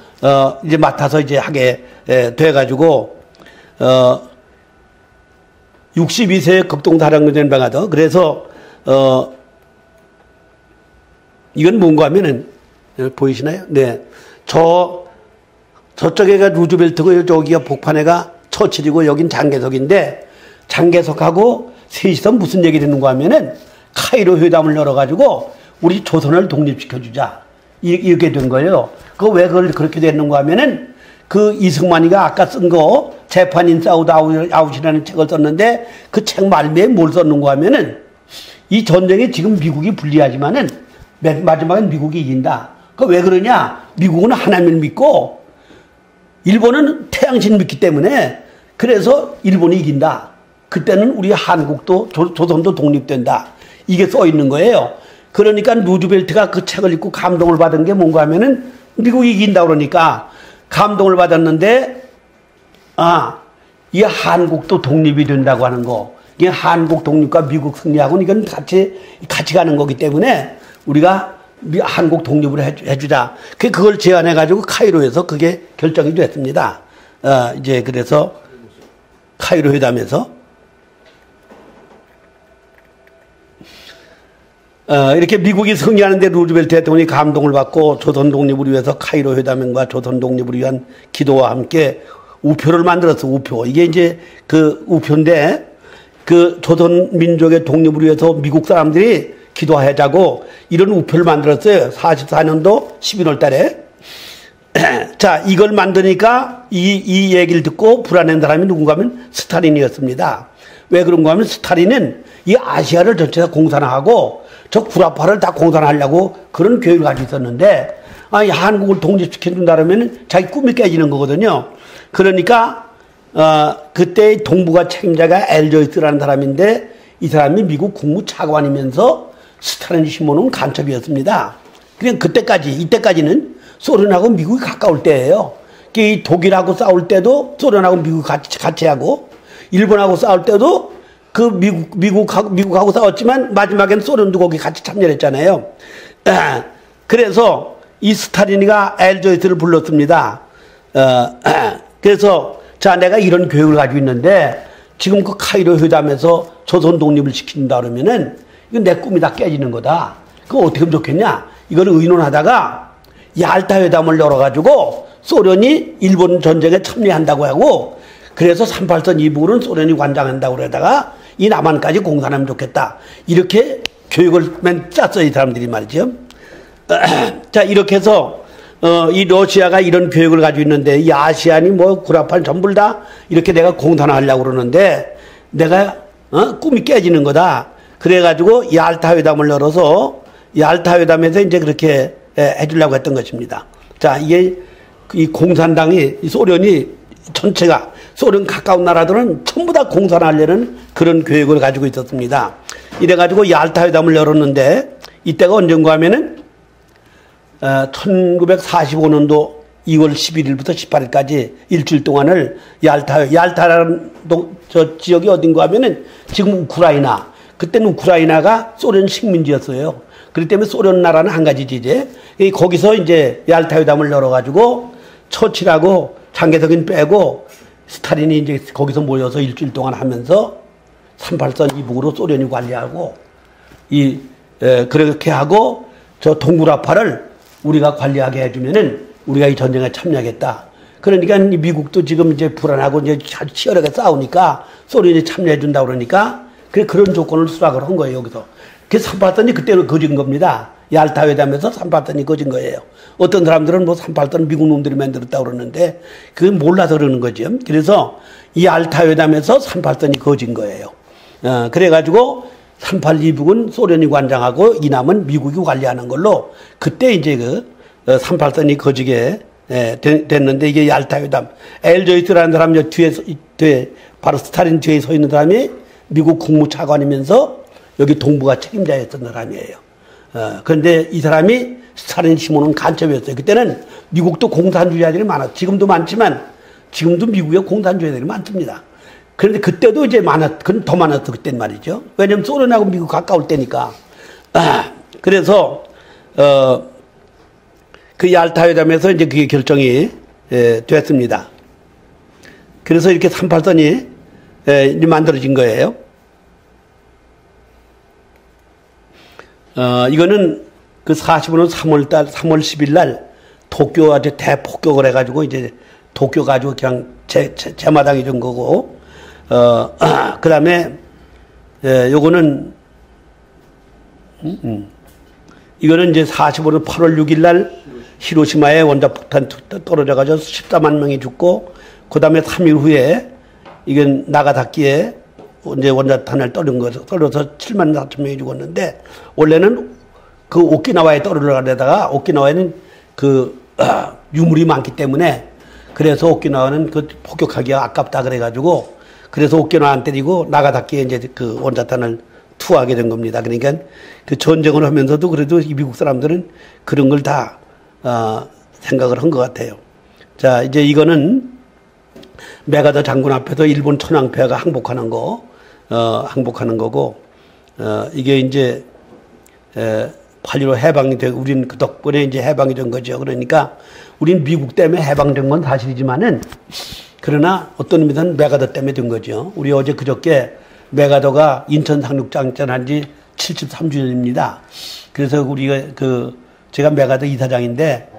이제 맡아서 이제 하게 돼가지고 62세에 극동사령관이 된 메가더. 그래서 이건 뭔가 하면은 보이시나요? 네, 저쪽에가 루즈벨트고 저기가 복판에가 처칠이고 여긴 장개석인데 장개석하고 셋이서 무슨 얘기를 했는가 하면은 카이로 회담을 열어가지고 우리 조선을 독립시켜주자 이렇게 된 거예요. 왜 그걸 그렇게 됐는가 하면은 그 이승만이가 아까 쓴 거 재판 인사이드 아웃이라는 책을 썼는데 그 책 말미에 뭘 썼는가 하면은 이 전쟁에 지금 미국이 불리하지만은 맨 마지막엔 미국이 이긴다. 왜 그러냐? 미국은 하나님을 믿고 일본은 태양신 믿기 때문에 그래서 일본이 이긴다. 그때는 우리 한국도 조선도 독립된다. 이게 써 있는 거예요. 그러니까 루즈벨트가 그 책을 읽고 감동을 받은 게 뭔가 하면은 미국이 이긴다 그러니까 감동을 받았는데 이게 한국도 독립이 된다고 하는 거. 이게 한국 독립과 미국 승리하고는 이건 같이 가는 거기 때문에 우리가 한국 독립을 해주자. 그걸 제안해가지고 카이로에서 그게 결정이 됐습니다. 이제 그래서 카이로 회담에서 이렇게 미국이 승리하는데 루즈벨트 대통령이 감동을 받고 조선 독립을 위해서 카이로 회담과 조선 독립을 위한 기도와 함께 우표를 만들었어, 우표. 이게 이제 그 우표인데 그 조선 민족의 독립을 위해서 미국 사람들이 기도하자고 이런 우표를 만들었어요. 44년도 11월 달에. 자, 이걸 만드니까 이 얘기를 듣고 불안한 사람이 누군가 하면 스탈린이었습니다. 왜 그런가 하면 스탈린은 이 아시아를 전체 다 공산화하고 저 구라파를 다 공산화하려고 그런 계획을 가지고 있었는데, 한국을 독립시켜준다면 자기 꿈이 깨지는 거거든요. 그러니까, 그때 동북아 책임자가 엘조이스라는 사람인데, 이 사람이 미국 국무차관이면서 스탈린이 심어놓은 간첩이었습니다. 그냥 이때까지는 소련하고 미국이 가까울 때예요. 이 독일하고 싸울 때도 소련하고 미국이 같이 하고, 일본하고 싸울 때도 그 미국하고 싸웠지만 마지막엔 소련도 거기 같이 참여했잖아요. 그래서 이 스탈린이가 엘조이스를 불렀습니다. 그래서 자, 내가 이런 계획을 가지고 있는데 지금 그 카이로 회담에서 조선 독립을 시킨다 그러면은 이건 내 꿈이 다 깨지는 거다. 그거 어떻게 하면 좋겠냐? 이걸 의논하다가 얄타 회담을 열어가지고 소련이 일본 전쟁에 참여한다고 하고, 그래서 38선 이북으로는 소련이 관장한다고 그러다가 이 남한까지 공산하면 좋겠다. 이렇게 교육을 짰어요, 이 사람들이 말이죠. 자, 이렇게 해서 이 러시아가 이런 교육을 가지고 있는데, 이 아시안이 뭐 구라판 전부 다 이렇게 내가 공산화하려고 그러는데 내가 꿈이 깨지는 거다. 그래가지고 얄타 회담을 열어서 얄타 회담에서 이제 그렇게 해주려고 했던 것입니다. 자, 이게 이 공산당이, 이 소련이 전체가 소련 가까운 나라들은 전부 다 공산화하려는 그런 계획을 가지고 있었습니다. 이래가지고 얄타 회담을 열었는데, 이때가 언젠가 하면은 1945년도 2월 11일부터 18일까지 일주일 동안을 얄타라는 저 지역이 어딘가 하면은 지금 우크라이나, 그때는 우크라이나가 소련 식민지였어요. 그렇기 때문에 소련 나라는 한 가지지 이제. 거기서 이제 얄타 회담을 열어가지고 처칠하고 장개석인 빼고 스탈린이 이제 거기서 모여서 일주일 동안 하면서 38선 이북으로 소련이 관리하고 그렇게 하고 저 동구라파를 우리가 관리하게 해주면은 우리가 이 전쟁에 참여하겠다. 그러니까 이 미국도 지금 이제 불안하고 이제 치열하게 싸우니까 소련이 참여해준다 그러니까 그런 조건을 수락을 한 거예요, 여기서. 그래서 38선이 그때는 거진 겁니다. 얄타 회담에서 38선이 거진 거예요. 어떤 사람들은 뭐 38선 미국 놈들이 만들었다고 그러는데 그건 몰라서 그러는 거죠. 그래서 이 얄타 회담에서 38선이 거진 거예요. 그래가지고 38 이북은 소련이 관장하고 이 남은 미국이 관리하는 걸로 그때 이제 그 38선이 거지게 됐는데, 이게 얄타 회담. 엘조이스라는 사람이 뒤에 바로 스탈린 뒤에 서 있는 사람이 미국 국무차관이면서 여기 동북아 책임자였던 사람이에요. 그런데 이 사람이 스탈린 심어놓은 간첩이었어요. 그때는 미국도 공산주의자들이 많았어요. 지금도 많지만 지금도 미국에 공산주의자들이 많습니다. 그런데 그때도 이제 그건 더 많았어, 그땐 말이죠. 왜냐면 소련하고 미국 가까울 때니까. 그래서 그 얄타 회담에서 이제 그게 결정이 됐습니다. 그래서 이렇게 38선이 이제 만들어진 거예요. 이거는 그 45년 3월 10일 날 도쿄 아주 대폭격을 해가지고 이제 도쿄 가지고 그냥 제마당이 된 거고, 그 다음에, 요거는, 이거는 이제 45년 8월 6일 날 히로시마에 원자폭탄 떨어져가지고 14만 명이 죽고, 그 다음에 3일 후에 이건 나가사키에 이제 원자탄을 떨어져서 7만 4천 명이 죽었는데, 원래는 그 오키나와에 떨어져가다가 오키나와에는 그 유물이 많기 때문에 그래서 오키나와는 그 폭격하기가 아깝다 그래가지고 그래서 오키나와 안 때리고 나가사키에 이제 그 원자탄을 투하하게 된 겁니다. 그러니까 그 전쟁을 하면서도 그래도 이 미국 사람들은 그런 걸 다 생각을 한 것 같아요. 자, 이제 이거는 메가더 장군 앞에서 일본 천황폐하가 항복하는 거, 항복하는 거고, 이게 이제 8.15 해방이 되고, 우린 그 덕분에 이제 해방이 된 거죠. 그러니까, 우린 미국 때문에 해방된 건 사실이지만은, 그러나 어떤 의미에서는 메가더 때문에 된 거죠. 우리 어제 그저께 메가더가 인천 상륙작전 한 지 73주년입니다. 그래서 우리가 제가 메가더 이사장인데,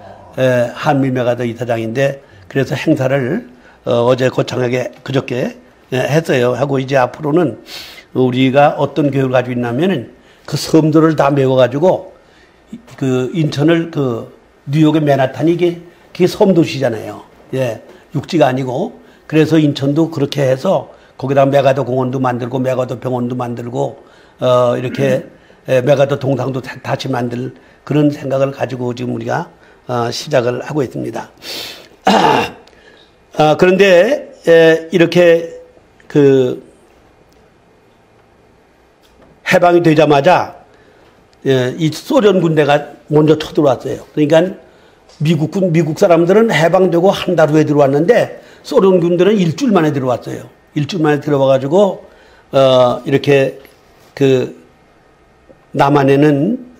한미 메가더 이사장인데, 그래서 행사를 어제 거창하게 그저께 했어요. 하고 이제 앞으로는 우리가 어떤 계획을 가지고 있냐면은 그 섬들을 다 메워가지고 그 인천을 뉴욕의 맨하탄이 그게 섬도시잖아요. 예. 육지가 아니고. 그래서 인천도 그렇게 해서 거기다 메가더 공원도 만들고 메가더 병원도 만들고 이렇게 메가더 동상도 다시 만들 그런 생각을 가지고 지금 우리가 시작을 하고 있습니다. 그런데 이렇게 해방이 되자마자 이 소련 군대가 먼저 쳐들어왔어요. 그러니까 미국 사람들은 해방되고 한 달 후에 들어왔는데 소련 군대는 일주일 만에 들어왔어요. 일주일 만에 들어와가지고 이렇게 남한에는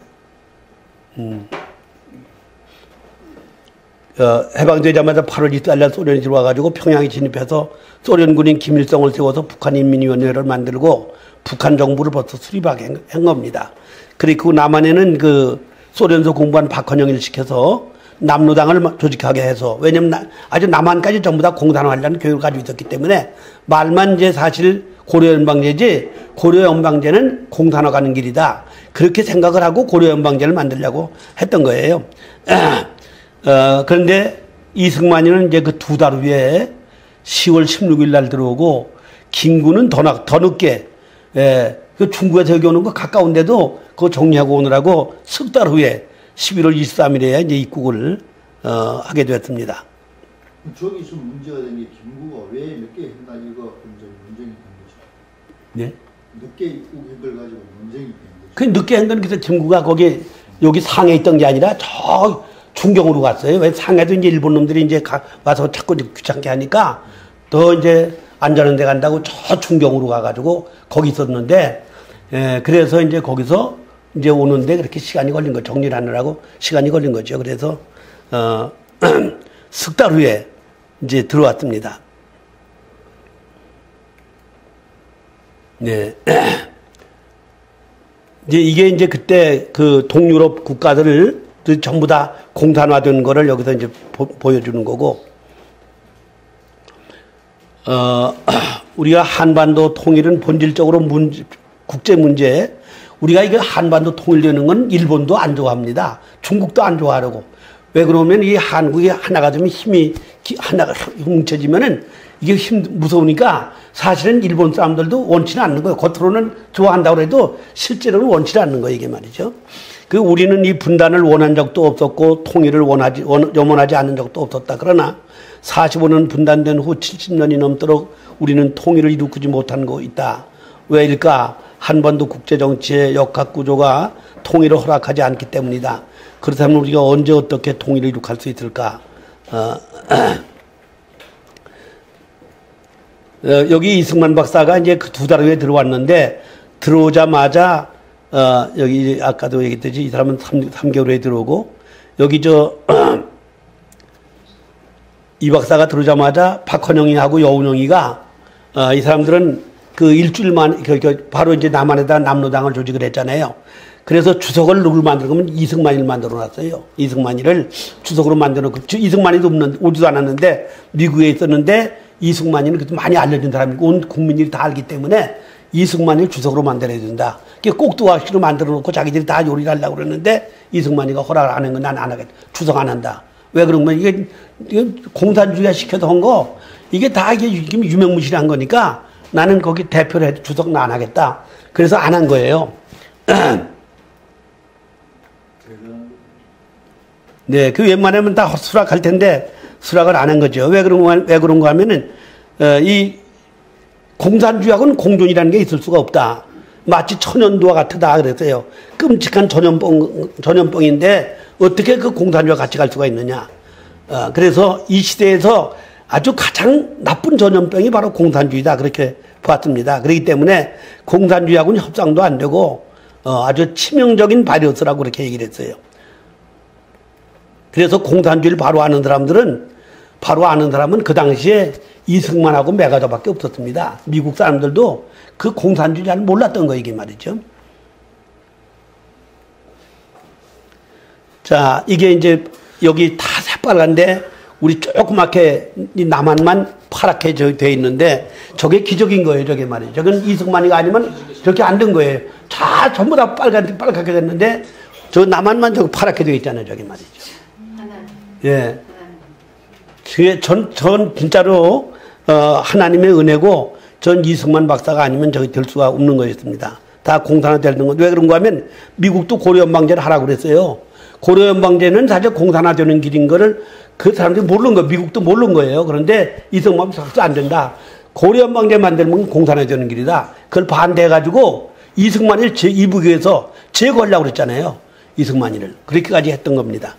해방되자마자 8월 24일 날 소련이 들어와가지고 평양에 진입해서 소련군인 김일성을 세워서 북한인민위원회를 만들고 북한 정부를 벌써 수립하게 한 겁니다. 그리고 남한에는 소련에서 공부한 박헌영을 시켜서 남로당을 조직하게 해서, 왜냐면 아주 남한까지 전부 다 공산화하려는 교육을 가지고 있었기 때문에 말만 이제 사실 고려연방제지 고려연방제는 공산화 가는 길이다. 그렇게 생각을 하고 고려연방제를 만들려고 했던 거예요. 그런데 이승만이는 이제 그 2달 후에 10월 16일 날 들어오고 김구는 더 늦게 중국에서 여기 오는 거 가까운데도 그거 정리하고 오느라고 석 달 후에 11월 23일에 이제 입국을 하게 되었습니다. 저기서 문제가 된 게 김구가 왜 늦게 했나 이거 논쟁이 된 거죠. 네? 늦게 입국한 걸 가지고 논쟁이 된 거죠. 그 늦게 한 건 그래서 김구가 여기 상해에 있던 게 아니라 저 중경으로 갔어요. 왜 상해도 이제 일본 놈들이 이제 와서 자꾸 귀찮게 하니까 더 이제 안전한 데 간다고 저 중경으로 가가지고 거기 있었는데, 그래서 이제 거기서 이제 오는데 그렇게 시간이 걸린 거, 정리를 하느라고 시간이 걸린 거죠. 그래서, 석 달 후에 이제 들어왔습니다. 네. 이게 이제 그때 동유럽 국가들을 전부 다 공산화된 거를 여기서 이제 보여주는 거고, 우리가 한반도 통일은 본질적으로 국제 문제, 우리가 이게 한반도 통일되는 건 일본도 안 좋아합니다. 중국도 안 좋아하려고. 왜 그러면 이 한국이 하나가 되면 하나가 뭉쳐지면은 이게 무서우니까 사실은 일본 사람들도 원치는 않는 거예요. 겉으로는 좋아한다고 해도 실제로는 원치는 않는 거예요. 이게 말이죠. 우리는 이 분단을 원한 적도 없었고 통일을 염원하지 않은 적도 없었다. 그러나 45년 분단된 후 70년이 넘도록 우리는 통일을 이루지 못한 거 있다. 왜일까? 한반도 국제정치의 역학구조가 통일을 허락하지 않기 때문이다. 그렇다면 우리가 언제 어떻게 통일을 이룩할 수 있을까? 여기 이승만 박사가 이제 그 2달 후에 들어왔는데, 들어오자마자, 여기 아까도 얘기했듯이 이 사람은 3개월 후에 들어오고, 여기 이 박사가 들어오자마자 박헌영이하고 여운영이가, 이 사람들은 일주일만, 바로 이제 남한에다 남로당을 조직을 했잖아요. 그래서 주석을 누굴 만들면 이승만이를 만들어 놨어요. 이승만이를 주석으로 만들어 놓고, 이승만이도 오지도 않았는데, 미국에 있었는데, 이승만이는 그래도 많이 알려진 사람이고, 온 국민들이 다 알기 때문에, 이승만이를 주석으로 만들어야 된다. 꼭두각시로 만들어 놓고 자기들이 다 요리를 하려고 그랬는데, 이승만이가 허락을 안 한 건 난 안 하겠다. 주석 안 한다. 왜 그러면 이게 공산주의가 시켜서 한 거, 이게 다 이게 유명무실한 거니까, 나는 거기 대표를 해도 주석 나 안 하겠다. 그래서 안 한 거예요. 네, 웬만하면 다 수락할 텐데 수락을 안 한 거죠. 왜 그런가 하면은 이 공산주의하고는 공존이라는 게 있을 수가 없다. 마치 천연두와 같다 그랬어요. 끔찍한 전염병인데 어떻게 그 공산주의와 같이 갈 수가 있느냐. 그래서 이 시대에서 아주 가장 나쁜 전염병이 바로 공산주의다. 그렇게 봤습니다. 그렇기 때문에 공산주의하고는 협상도 안 되고, 아주 치명적인 바이러스라고 그렇게 얘기를 했어요. 그래서 공산주의를 바로 아는 사람은 그 당시에 이승만하고 메가더밖에 없었습니다. 미국 사람들도 그 공산주의 잘 몰랐던 거 이게 말이죠. 자, 이게 이제 여기 다 새빨간데 우리 조그맣게 이 남한만 파랗게 돼 있는데 저게 기적인 거예요, 저게 말이죠. 저건 이승만이가 아니면 저렇게 안 된 거예요. 다 전부 다 빨갛게 됐는데 저 남한만 저거 파랗게 돼 있잖아요, 저게 말이죠. 예. 전 진짜로 하나님의 은혜고 전 이승만 박사가 아니면 저기 될 수가 없는 거였습니다. 다 공산화되는 거. 왜 그런가 하면 미국도 고려연방제를 하라고 그랬어요. 고려연방제는 사실 공산화되는 길인 거를 그 사람들이 모르는 거예요. 미국도 모르는 거예요. 그런데 이승만 박사 안 된다. 고려연방제 만들면 공산화되는 길이다. 그걸 반대해가지고 이승만을 이북에서 제거하려고 그랬잖아요. 이승만이를. 그렇게까지 했던 겁니다.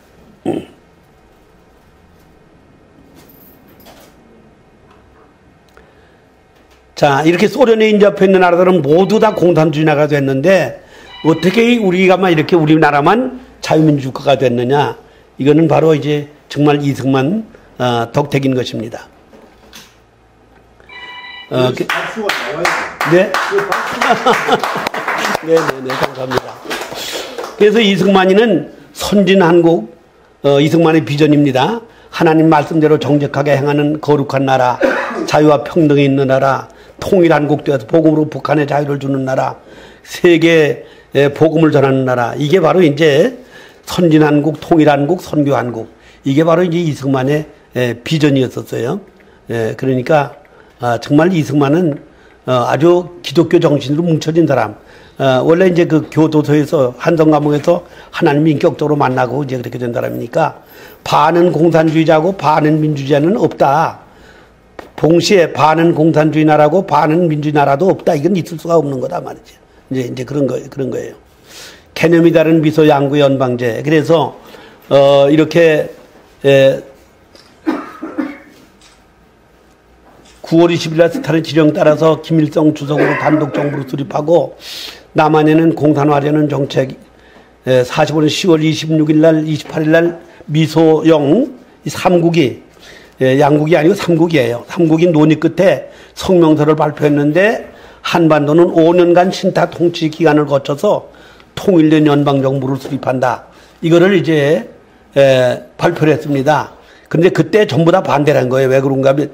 자, 이렇게 소련에 인접해 있는 나라들은 모두 다 공산주의 나라가 됐는데 어떻게 우리가만 이렇게 우리나라만 자유민주 국가가 됐느냐? 이거는 바로 이제 정말 이승만 덕택인 것입니다. 박수가 나와야 돼. 네? 네, 감사합니다. 그래서 이승만이는 선진한국, 이승만의 비전입니다. 하나님 말씀대로 정직하게 행하는 거룩한 나라, 자유와 평등이 있는 나라, 통일한국 되어서 복음으로 북한의 자유를 주는 나라, 세계에 복음을 전하는 나라. 이게 바로 이제 선진한국, 통일한국, 선교한국. 이게 바로 이제 이승만의 비전이었었어요. 그러니까 정말 이승만은 아주 기독교 정신으로 뭉쳐진 사람. 원래 이제 그 교도소에서 한성감옥에서 하나님 인격적으로 만나고 이제 그렇게 된 사람이니까 반은 공산주의자고 반은 민주주의자는 없다. 동시에 반은 공산주의 나라고 반은 민주주의 나라도 없다. 이건 있을 수가 없는 거다 말이죠. 이제 그런 거예요. 개념이 다른 미소 양구 연방제. 그래서 이렇게 9월 20일 날 스탈린 지령 따라서 김일성 주석으로 단독 정부를 수립하고 남한에는 공산화하려는 정책 45년 10월 26일 날 28일 날 미소영 3국이 양국이 아니고 3국이에요. 3국이 논의 끝에 성명서를 발표했는데 한반도는 5년간 신타 통치 기간을 거쳐서 통일된 연방정부를 수립한다. 이거를 이제 발표를 했습니다. 그런데 그때 전부 다 반대를 한 거예요. 왜 그런가 하면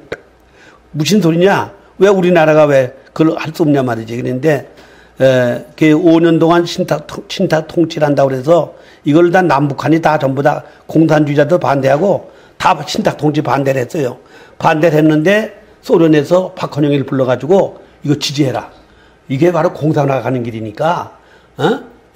무슨 소리냐? 왜 우리나라가 왜 그걸 할 수 없냐 말이지. 그런데 그 5년 동안 신타 통치를 한다고 그래서 이걸 다 남북한이 다 전부 다 공산주의자도 반대하고 다 신탁 통치 반대를 했어요. 반대를 했는데 소련에서 박헌영이를 불러가지고 이거 지지해라. 이게 바로 공산화 가는 길이니까,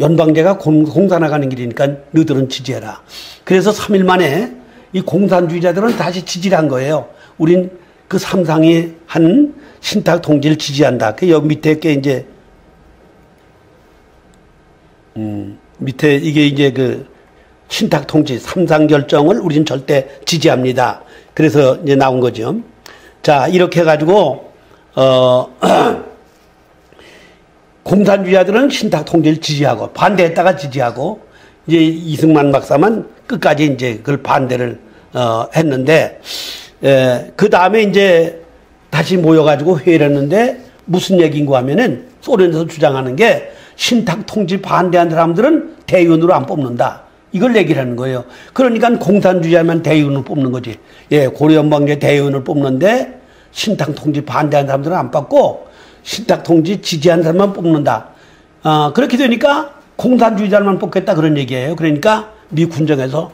연방제가 공산화 가는 길이니까 너희들은 지지해라. 그래서 3일 만에 이 공산주의자들은 다시 지지를 한 거예요. 우린 그 삼상이 한 신탁 통치를 지지한다. 그 여기 밑에 게 이제, 밑에 이게 이제 그 신탁 통치 삼상 결정을 우리는 절대 지지합니다. 그래서 이제 나온 거죠. 자, 이렇게 해가지고, 공산주의자들은 신탁 통치를 지지하고, 반대했다가 지지하고, 이제 이승만 박사만 끝까지 이제 그걸 반대를, 했는데, 그 다음에 이제 다시 모여가지고 회의를 했는데, 무슨 얘기인가 하면은, 소련에서 주장하는 게, 신탁 통치 반대한 사람들은 대의원으로 안 뽑는다. 이걸 얘기를 하는 거예요. 그러니까 공산주의자만 대의원을 뽑는 거지. 예, 고려연방제 대의원을 뽑는데 신탁 통치 반대한 사람들은 안 뽑고 신탁 통치 지지한 사람만 뽑는다. 그렇게 되니까 공산주의자만 뽑겠다 그런 얘기예요. 그러니까 미 군정에서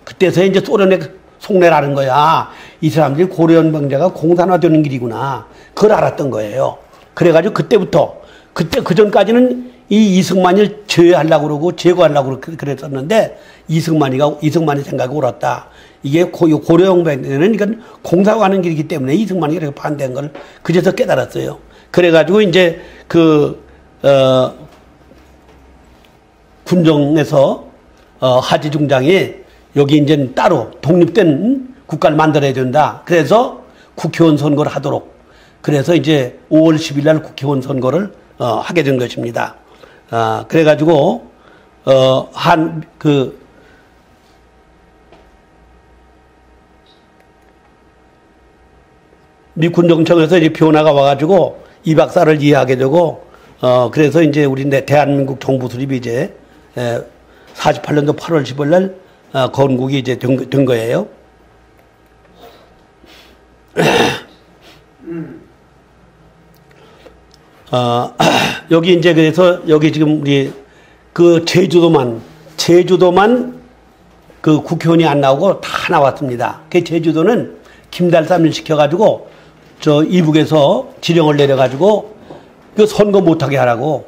그때서 이제 소련에 속내를 하는 거야. 이 사람들이 고려연방제가 공산화되는 길이구나. 그걸 알았던 거예요. 그래가지고 그때부터 그 전까지는 이 이승만을 제외하려고 그러고 제거하려고 그랬었는데 이승만의 생각이 옳았다. 이게 고려연방제는 이건 공산화하는 길이기 때문에 이승만이 그렇게 반대한 걸 그제서 깨달았어요. 그래가지고 이제 군정에서 하지 중장이 여기 이제 따로 독립된 국가를 만들어야 된다. 그래서 국회의원 선거를 하도록. 그래서 이제 5월 10일 날 국회의원 선거를 하게 된 것입니다. 그래가지고, 미 군정청에서 이제 변화가 와가지고 이 박사를 이해하게 되고, 그래서 이제 우리 대한민국 정부 수립이 이제 48년도 8월 10일 날 건국이 이제 된 거예요. 여기 이제 그래서 여기 지금 우리 그 제주도만 그 국회의원이 안 나오고 다 나왔습니다. 그 제주도는 김달삼을 시켜가지고 저 이북에서 지령을 내려가지고 그 선거 못하게 하라고.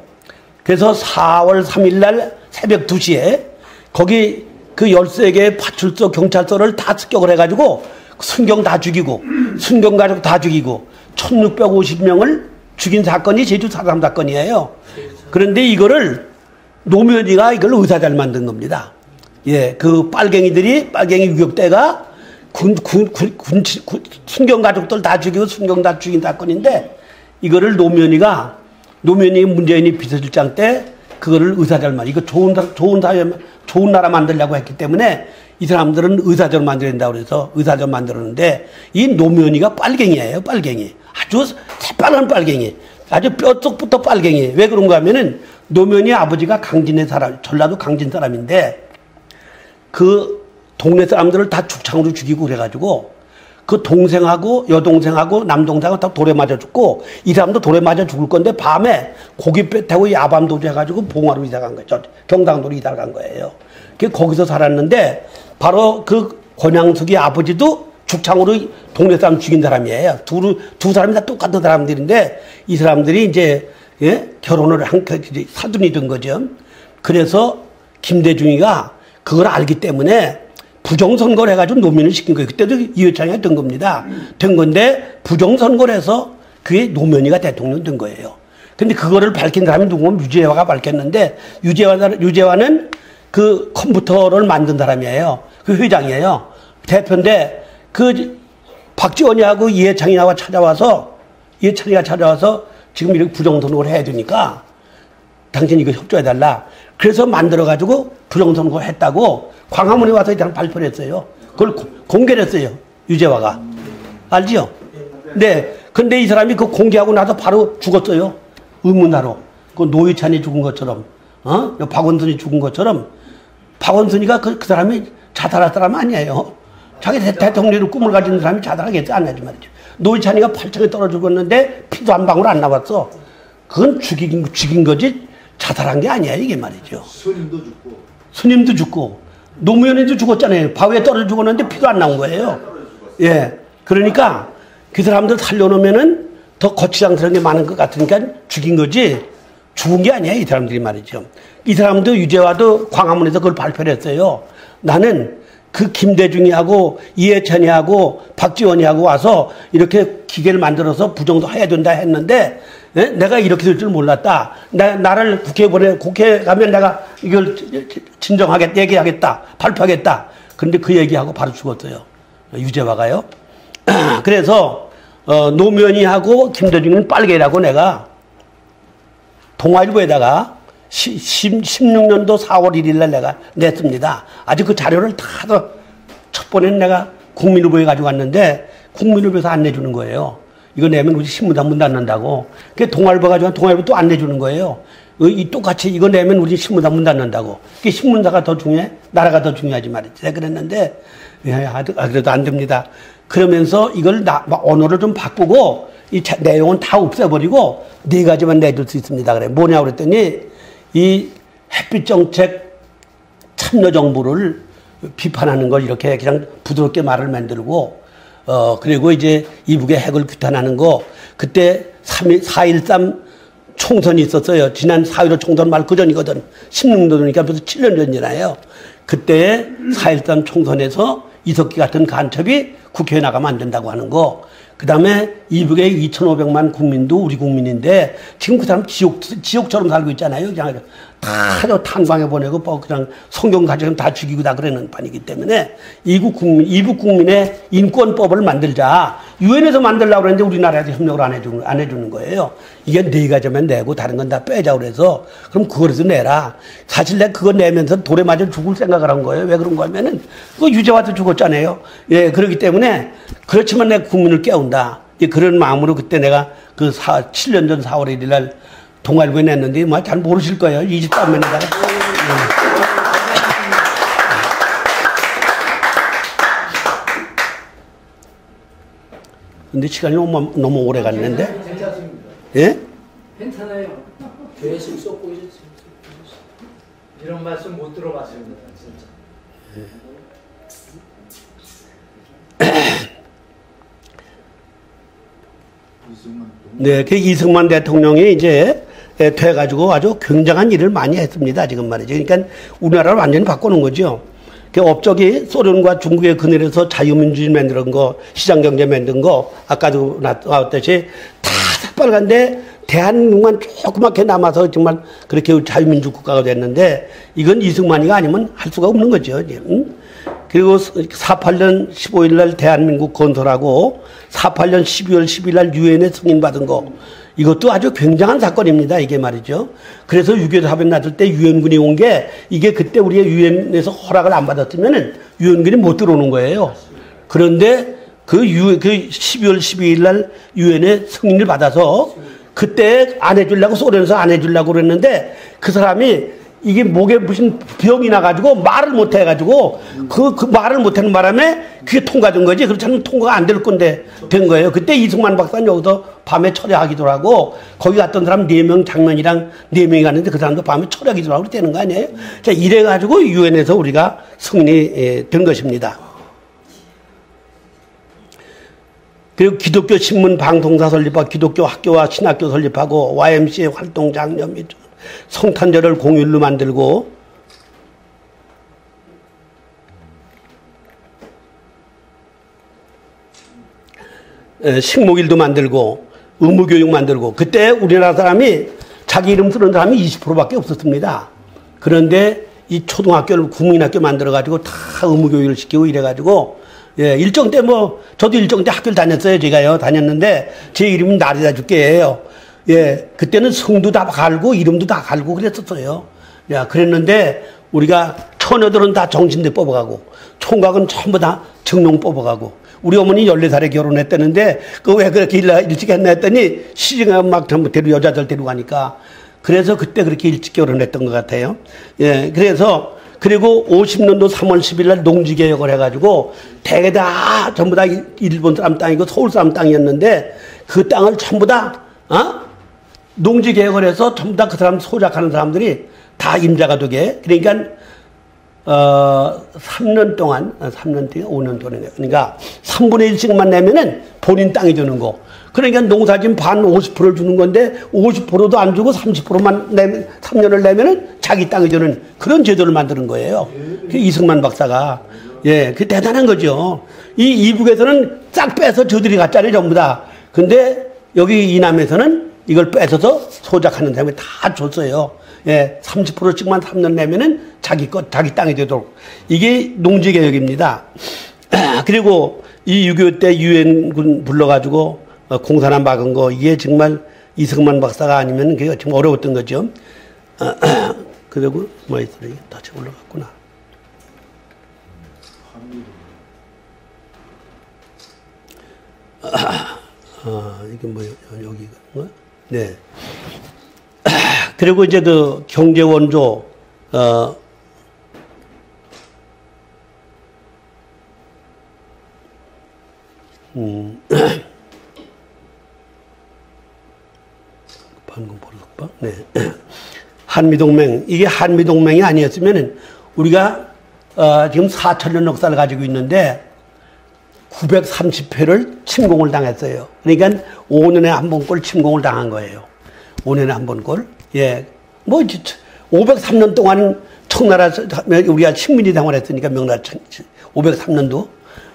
그래서 4월 3일 날 새벽 2시에 거기 그 13개의 파출소 경찰서를 다 습격을 해가지고 순경 다 죽이고 순경 가족 다 죽이고 1650명을 죽인 사건이 제주 4.3 사건이에요. 그런데 이거를 노무현이가 이걸 의사잘 만든 겁니다. 예, 그 빨갱이 유격대가 순경 가족들 다 죽이고 순경 다 죽인 사건인데 이거를 노무현이 문재인이 비서실장 때 그거를 의사절 이거 좋은 나라 만들려고 했기 때문에 이 사람들은 의사절 만들어야 된다고 그래서 의사절 만들었는데 이 노무현이가 빨갱이에요, 빨갱이. 아주 새빨간 빨갱이. 아주 뼛속부터 빨갱이. 왜 그런가 하면은 노무현이 아버지가 강진의 사람, 전라도 강진 사람인데 그 동네 사람들을 다 죽창으로 죽이고 그래가지고 그 동생하고 여동생하고 남동생하고 다 돌에 맞아 죽고 이 사람도 돌에 맞아 죽을 건데 밤에 고기 뼈 타고 야밤도주 해가지고 봉화로 이사 간 거예요. 경당도로 이사 간 거예요. 거기서 살았는데 바로 그 권양숙이 아버지도 죽창으로 동네 사람 죽인 사람이에요. 두 사람이 다 똑같은 사람들인데 이 사람들이 이제 결혼을 사돈이 된 거죠. 그래서 김대중이가 그걸 알기 때문에 부정선거를 해가지고 노무현을 시킨 거예요. 그때도 이회창이가 된 겁니다. 된 건데 부정선거를 해서 그게 노무현이가 대통령 된 거예요. 근데 그거를 밝힌 사람이 누구면 유재화가 밝혔는데 유재화는 그 컴퓨터를 만든 사람이에요. 그 회장이에요. 대표인데 그 박지원이하고 이해창이가 찾아와서 지금 이렇게 부정선거를 해야 되니까 당신 이거 협조해달라. 그래서 만들어가지고 부정선거 했다고 광화문에 와서 이랑 발표를 했어요. 그걸 공개를 했어요. 유재화가. 알지요? 네. 근데 이 사람이 그 공개하고 나서 바로 죽었어요. 의문사로. 그 노회찬이 죽은 것처럼, 박원순이 죽은 것처럼, 박원순이가 그 사람이 자살할 사람 아니에요. 자기 대통령의 꿈을 가진 사람이 자살하겠지 않냐지 말이죠. 노회찬이가 8층에 떨어져 죽었는데 피도 한 방울 안 나왔어. 그건 죽인 거지 자살한 게 아니야, 이게 말이죠. 스님도 죽고, 노무현이도 죽었잖아요. 바위에 떨어져 죽었는데 피도 안 나온 거예요. 예. 그러니까 그 사람들 살려놓으면은 더 거치장스러운 게 많은 것 같으니까 죽인 거지, 죽은 게 아니야, 이 사람들이 말이죠. 이 사람도 유재화도 광화문에서 그걸 발표를 했어요. 나는 그 김대중이하고 이해찬이하고 박지원이하고 와서 이렇게 기계를 만들어서 부정도 해야 된다 했는데, 내가 이렇게 될 줄 몰랐다. 나를 국회에 가면 내가 이걸 진정하겠다, 얘기하겠다, 발표하겠다. 그런데 그 얘기하고 바로 죽었어요. 유재화가요. 그래서, 노무현이하고 김대중은 빨개라고 내가 동아일보에다가 16년도 4월 1일 날 내가 냈습니다. 아직 그 자료를 다 첫 번에는 내가 국민일보에 가지고 왔는데 국민일보에서 안 내주는 거예요. 이거 내면 우리 신문사 문 닫는다고. 그 동아일보 가지고 동아일보 또 안 내주는 거예요. 이 똑같이 이거 내면 우리 신문사 문 닫는다고. 그 신문사가 더 중요해? 나라가 더 중요하지 말이지. 내가 그랬는데 그래도 안 됩니다. 그러면서 이걸 언어를 좀 바꾸고 이 내용은 다 없애버리고 4가지만 내줄 수 있습니다. 그래. 뭐냐고 그랬더니 이 햇빛 정책 참여정부를 비판하는 걸 이렇게 그냥 부드럽게 말을 만들고, 그리고 이제 이북의 핵을 규탄하는 거, 그때 4.13 총선이 있었어요. 지난 4.15 총선 말 그전이거든. 16년도니까 벌써 7년 전이잖아요. 그때 4.13 총선에서 이석기 같은 간첩이 국회에 나가면 안 된다고 하는 거, 그 다음에 이북의 2,500만 국민도 우리 국민인데 지금 그 사람 지옥처럼 살고 있잖아요. 그냥 다 탄광에 보내고 뭐 그냥 성경 가지고 다 죽이고 다 그러는 판이기 때문에 이북 국민의 인권법을 만들자. 유엔에서 만들려고 그랬는데 우리나라에서 협력을 안 해주는 거예요. 이게 네 가지만 내고 다른 건 다 빼자 그래서 그럼 그거라도 내라. 사실 내가 그거 내면서 돌에 맞아 죽을 생각을 한 거예요. 왜 그런 거냐면은 그 유재화도 죽었잖아요. 예, 그렇기 때문에 그렇지만 내가 국민을 깨운다. 예, 그런 마음으로 그때 내가 그 7년 전 4월 1일 날 동아일보에 냈는데 뭐 잘 모르실 거예요. 23년에다가. 근데 시간이 너무 오래 갔는데. 괜찮습니다. 예? 괜찮아요. 계속 쏟고 있었어요. 이런 말씀 못 들어봤습니다, 진짜. 네, 그 이승만 대통령이 이제 돼가지고 아주 굉장한 일을 많이 했습니다. 지금 말이죠. 그러니까 우리나라를 완전히 바꾸는 거죠. 그 업적이 소련과 중국의 그늘에서 자유민주주의 만드는 거, 시장경제 만든 거, 아까도 나왔듯이 다 새빨간데 대한민국만 조그맣게 남아서 정말 그렇게 자유민주 국가가 됐는데 이건 이승만이가 아니면 할 수가 없는 거죠. 그리고 48년 15일 날 대한민국 건설하고 48년 12월 10일 날 유엔에 승인받은 거 이것도 아주 굉장한 사건입니다. 이게 말이죠. 그래서 6.25 사변 났을 때 유엔군이 온 게 이게 그때 우리가 유엔에서 허락을 안 받았으면은 유엔군이 못 들어오는 거예요. 그런데 그 12월 12일 날 유엔에 승인을 받아서 그때 안 해주려고 소련에서 안 해주려고 그랬는데 그 사람이 이게 목에 무슨 병이 나가지고 말을 못 해가지고 그 말을 못하는 바람에 그게 통과된 거지. 그렇지 않으면 통과가 안 될 건데 된 거예요. 그때 이승만 박사는 여기서 밤에 철야하기도 하고 거기 갔던 사람 4명 장면이랑 4명이 갔는데 그 사람도 밤에 철야하기도 하고 되는 거 아니에요? 자, 이래가지고 유엔에서 우리가 승인이 된 것입니다. 그리고 기독교 신문 방송사 설립하고 기독교 학교와 신학교 설립하고 YMCA 활동 장려 및 성탄절을 공휴일로 만들고 식목일도 만들고 의무교육 만들고 그때 우리나라 사람이 자기 이름 쓰는 사람이 20%밖에 없었습니다. 그런데 이 초등학교를 국민학교 만들어가지고 다 의무교육을 시키고 이래가지고 예, 일정 때 저도 일정 때 학교를 다녔어요. 제가요. 다녔는데 제 이름은 나리다 줄게예요. 예, 그때는 성도 다 갈고 이름도 다 갈고 그랬었어요. 야, 그랬는데 우리가 처녀들은 다 정신대 뽑아가고 총각은 전부 다 정령 뽑아가고 우리 어머니 14살에 결혼했다는데 그 왜 그렇게 일찍 했나 했더니 시집가 막 전부 여자들 데려가니까 그래서 그때 그렇게 일찍 결혼했던 것 같아요. 예, 그리고 50년도 3월 10일 날 농지개혁을 해가지고 대개 다 전부 다 일본 사람 땅이고 서울 사람 땅이었는데 그 땅을 전부 다 농지개혁을 해서 전부 다 그 사람 소작하는 사람들이 다 임자가 되게 그러니까 3년 동안 5년 동안 그러니까 3분의 1씩만 내면은 본인 땅이 되는 거. 그러니까 농사진 반 50%를 주는 건데 50%도 안 주고 30%만 내면 3년을 내면은 자기 땅이 되는 그런 제도를 만드는 거예요. 그 이승만 박사가 예, 그 대단한 거죠. 이 이북에서는 싹 빼서 저들이 갔잖아요, 전부 다. 근데 여기 이남에서는 이걸 뺏어서 소작하는 사람이 다 줬어요. 예, 30%씩만 3년 내면은 자기 땅이 되도록. 이게 농지개혁입니다. 그리고 이 6.25 때 유엔군 불러가지고 공산화 막은 거, 이게 정말 이승만 박사가 아니면 그게 좀 어려웠던 거죠. 그리고 뭐 있어요? 다시 올라갔구나. 이게 뭐예요? 여기가 뭐? 네. 그리고 이제 그 경제 원조 방금 보석방 네. 한미동맹 이게 한미동맹이 아니었으면은 우리가 지금 4,000년 역사를 가지고 있는데 930회를 침공을 당했어요. 그러니까 5년에 한 번꼴 침공을 당한 거예요. 5년에 한 번꼴. 예. 503년 동안 청나라 우리가 식민지 생활했으니까 명나라 503년도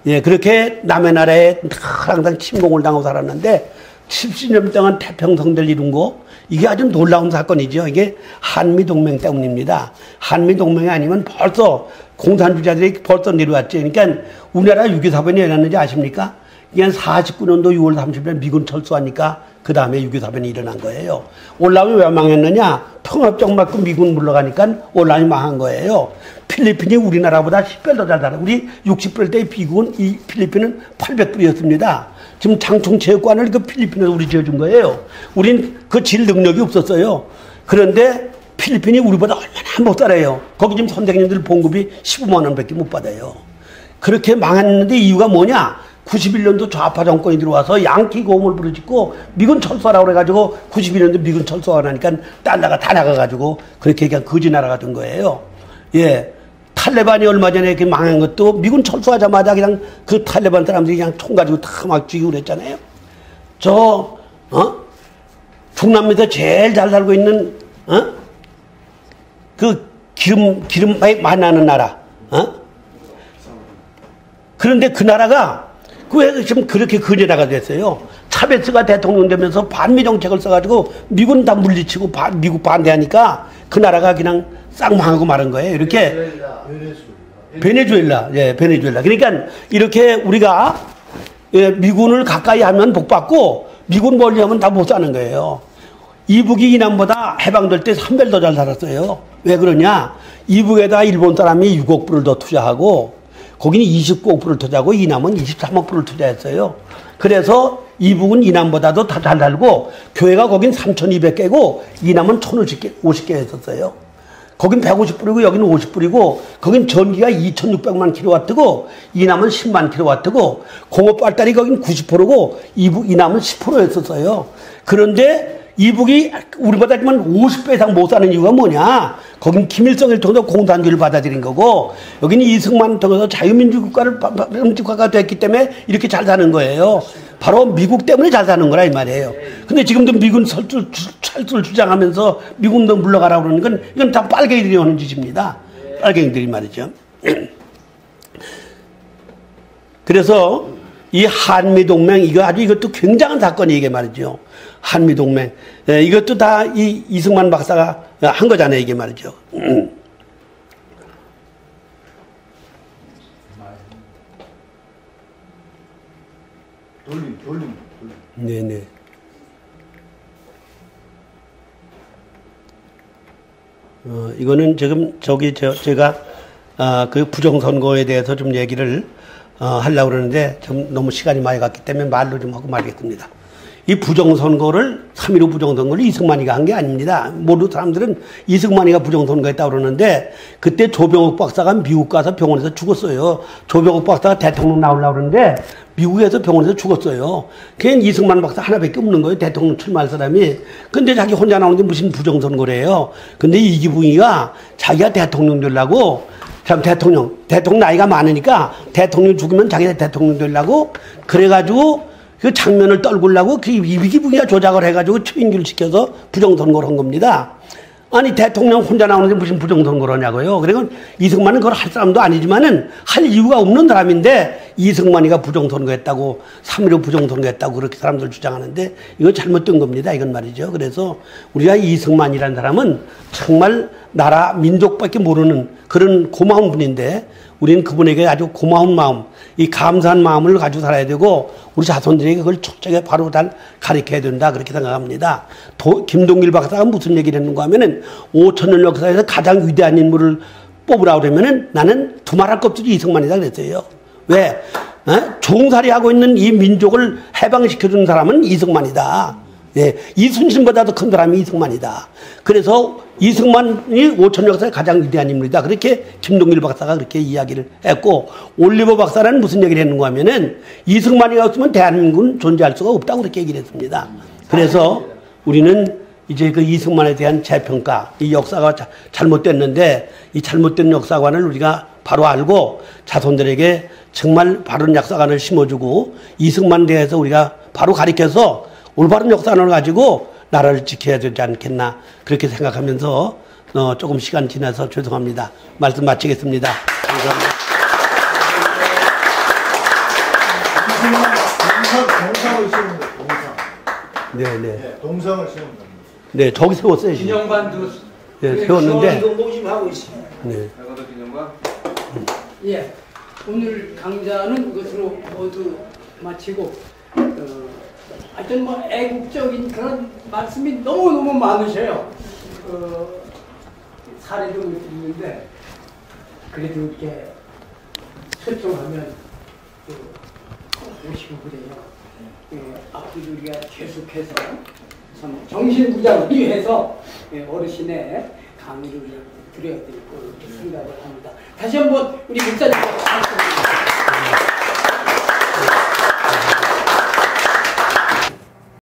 예, 그렇게 남의 나라에 항상 침공을 당하고 살았는데 70년 동안 태평성대를 이룬 거, 이게 아주 놀라운 사건이죠. 이게 한미동맹 때문입니다. 한미동맹이 아니면 벌써 공산주의자들이 벌써 내려왔죠. 그러니까 우리나라 6.25 사변이 일어났는지 아십니까? 이게 한 49년도 6월 30일 미군 철수하니까 그 다음에 6.25 사변이 일어난 거예요. 올라오면 왜 망했느냐? 통합정 맞고 미군 물러가니까 올라오면 망한 거예요. 필리핀이 우리나라보다 10배 더 잘 살아. 우리 60불 때 비군, 이 필리핀은 800불이었습니다. 지금 장충체육관을 그 필리핀에서 우리 지어준 거예요. 우린 그 질 능력이 없었어요. 그런데 필리핀이 우리보다 얼마나 못 살아요. 거기 지금 선생님들 봉급이 15만 원밖에 못 받아요. 그렇게 망했는데 이유가 뭐냐? 91년도 좌파 정권이 들어와서 양키 고음을 부르짖고 미군 철수하라고 그래가지고 91년도 미군 철수하고 나니까 딴 나라 다 나가가지고 그렇게 그냥 거지 나라가 된 거예요. 예. 탈레반이 얼마 전에 이렇게 망한 것도 미군 철수하자마자 그냥 그 탈레반 사람들이 그냥 총 가지고 다 막 죽이고 그랬잖아요. 중남미에서 제일 잘 살고 있는, 그 기름 많이 나는 나라, 그런데 그 나라가 왜 지금 그렇게 거지나라가 됐어요? 차베스가 대통령 되면서 반미 정책을 써가지고 미군 다 물리치고 미국 반대하니까 그 나라가 그냥 싹 망하고 마른 거예요. 이렇게. 베네수엘라. 예, 베네수엘라. 그러니까 이렇게 우리가 예, 미군을 가까이 하면 복받고 미군 멀리 하면 다 못 사는 거예요. 이북이 이남보다 해방될 때 3배를 더 잘 살았어요. 왜 그러냐? 이북에다 일본 사람이 6억 불을 더 투자하고 거기는 29억 불을 투자하고 이남은 23억 불을 투자했어요. 그래서 이북은 이남보다도 다 잘 살고 교회가 거긴 3,200개고 이남은 1,050개 했었어요. 거긴 150불이고 여기는 50불이고 거긴 전기가 2,600만 킬로와트고 이남은 10만 킬로와트고 공업 발달이 거긴 90%고 이남은 10%였었어요. 그런데 이북이 우리보다 50배 이상 못 사는 이유가 뭐냐? 거긴 김일성을 통해서 공산주의를 받아들인 거고 여기는 이승만 통해서 자유민주국가가 됐기 때문에 이렇게 잘 사는 거예요. 바로 미국 때문에 잘 사는 거라 이 말이에요. 근데 지금도 미군 철수를 주장하면서 미군도 물러가라고 그러는 건 이건 다 빨갱이들이 하는 짓입니다. 빨갱이들이 말이죠. 그래서 이 한미동맹 이것도 굉장한 사건이 이게 말이죠. 한미동맹. 예, 이것도 다 이승만 박사가 한 거잖아요, 이게 말이죠. 돌림. 네네. 이거는 지금 제가 그 부정선거에 대해서 좀 얘기를 하려고 그러는데 좀 너무 시간이 많이 갔기 때문에 말로 좀 하고 말겠습니다. 이 부정선거를 3.15 부정선거를 이승만이가 한 게 아닙니다. 모두 사람들은 이승만이가 부정선거했다고 그러는데 그때 조병옥 박사가 미국 가서 병원에서 죽었어요. 조병옥 박사가 대통령 나오려고 그러는데 미국에서 병원에서 죽었어요. 걔는 이승만 박사 하나밖에 없는 거예요. 대통령 출마할 사람이. 근데 자기 혼자 나오는데 무슨 부정선거래요. 근데 이기붕이가 자기가 대통령 되려고 참 대통령 나이가 많으니까 대통령 죽으면 자기가 대통령 되려고 그래가지고 그 장면을 떨구려고 그 이기붕이가 조작을 해가지고 추인기를 시켜서 부정선거를 한 겁니다. 아니 대통령 혼자 나오는데 무슨 부정선거냐고요. 그리고 이승만은 그걸 할 사람도 아니지만은 할 이유가 없는 사람인데 이승만이가 부정선거했다고 3.15 부정선거했다고 그렇게 사람들 주장하는데 이거 잘못된 겁니다. 이건 말이죠. 그래서 우리가 이승만이라는 사람은 정말 나라 민족밖에 모르는 그런 고마운 분인데 우리는 그분에게 아주 고마운 마음, 이 감사한 마음을 가지고 살아야 되고 우리 자손들에게 그걸 촉적에 바로 잘 가르쳐야 된다 그렇게 생각합니다. 김동길 박사가 무슨 얘기를 했는가 하면은 5,000년 역사에서 가장 위대한 인물을 뽑으라고 그러면은 나는 두말할 것 없이 이승만이다 그랬어요. 왜? 종살이하고 있는 이 민족을 해방시켜주는 사람은 이승만이다. 예, 이순신보다도 큰 사람이 이승만이다. 그래서 이승만이 5천 역사의 가장 위대한 인물이다. 그렇게 김동길 박사가 그렇게 이야기를 했고 올리버 박사는 무슨 얘기를 했는가 하면은 이승만이 없으면 대한민국은 존재할 수가 없다고 그렇게 얘기를 했습니다. 그래서 우리는 이제 그 이승만에 대한 재평가, 이 역사가 잘못됐는데 이 잘못된 역사관을 우리가 바로 알고 자손들에게 정말 바른 역사관을 심어주고 이승만에 대해서 우리가 바로 가르쳐서 올바른 역사관을 가지고 나라를 지켜야 되지 않겠나 그렇게 생각하면서 조금 시간 지나서 죄송합니다. 말씀 마치겠습니다. 감사합니다. 네, 네. 네, 동상을 세운 겁니다. 네, 저기 세웠어요. 지금. 기념관도 네, 세웠는데. 이거 모집하고 있어요. 네. 나가도 기념관? 예, 오늘 강좌는 이것으로 모두 마치고 하여튼 뭐 애국적인 그런 말씀이 너무너무 많으셔요. 사례도 못 드리는데 그래도 이렇게 초청하면 오시고 그래요. 앞으로 우리가 계속해서 참 정신부장을 위해서 어르신의 강의를 드려야 될 거 이렇게 생각을 합니다. 다시 한번 우리 목사님 박수.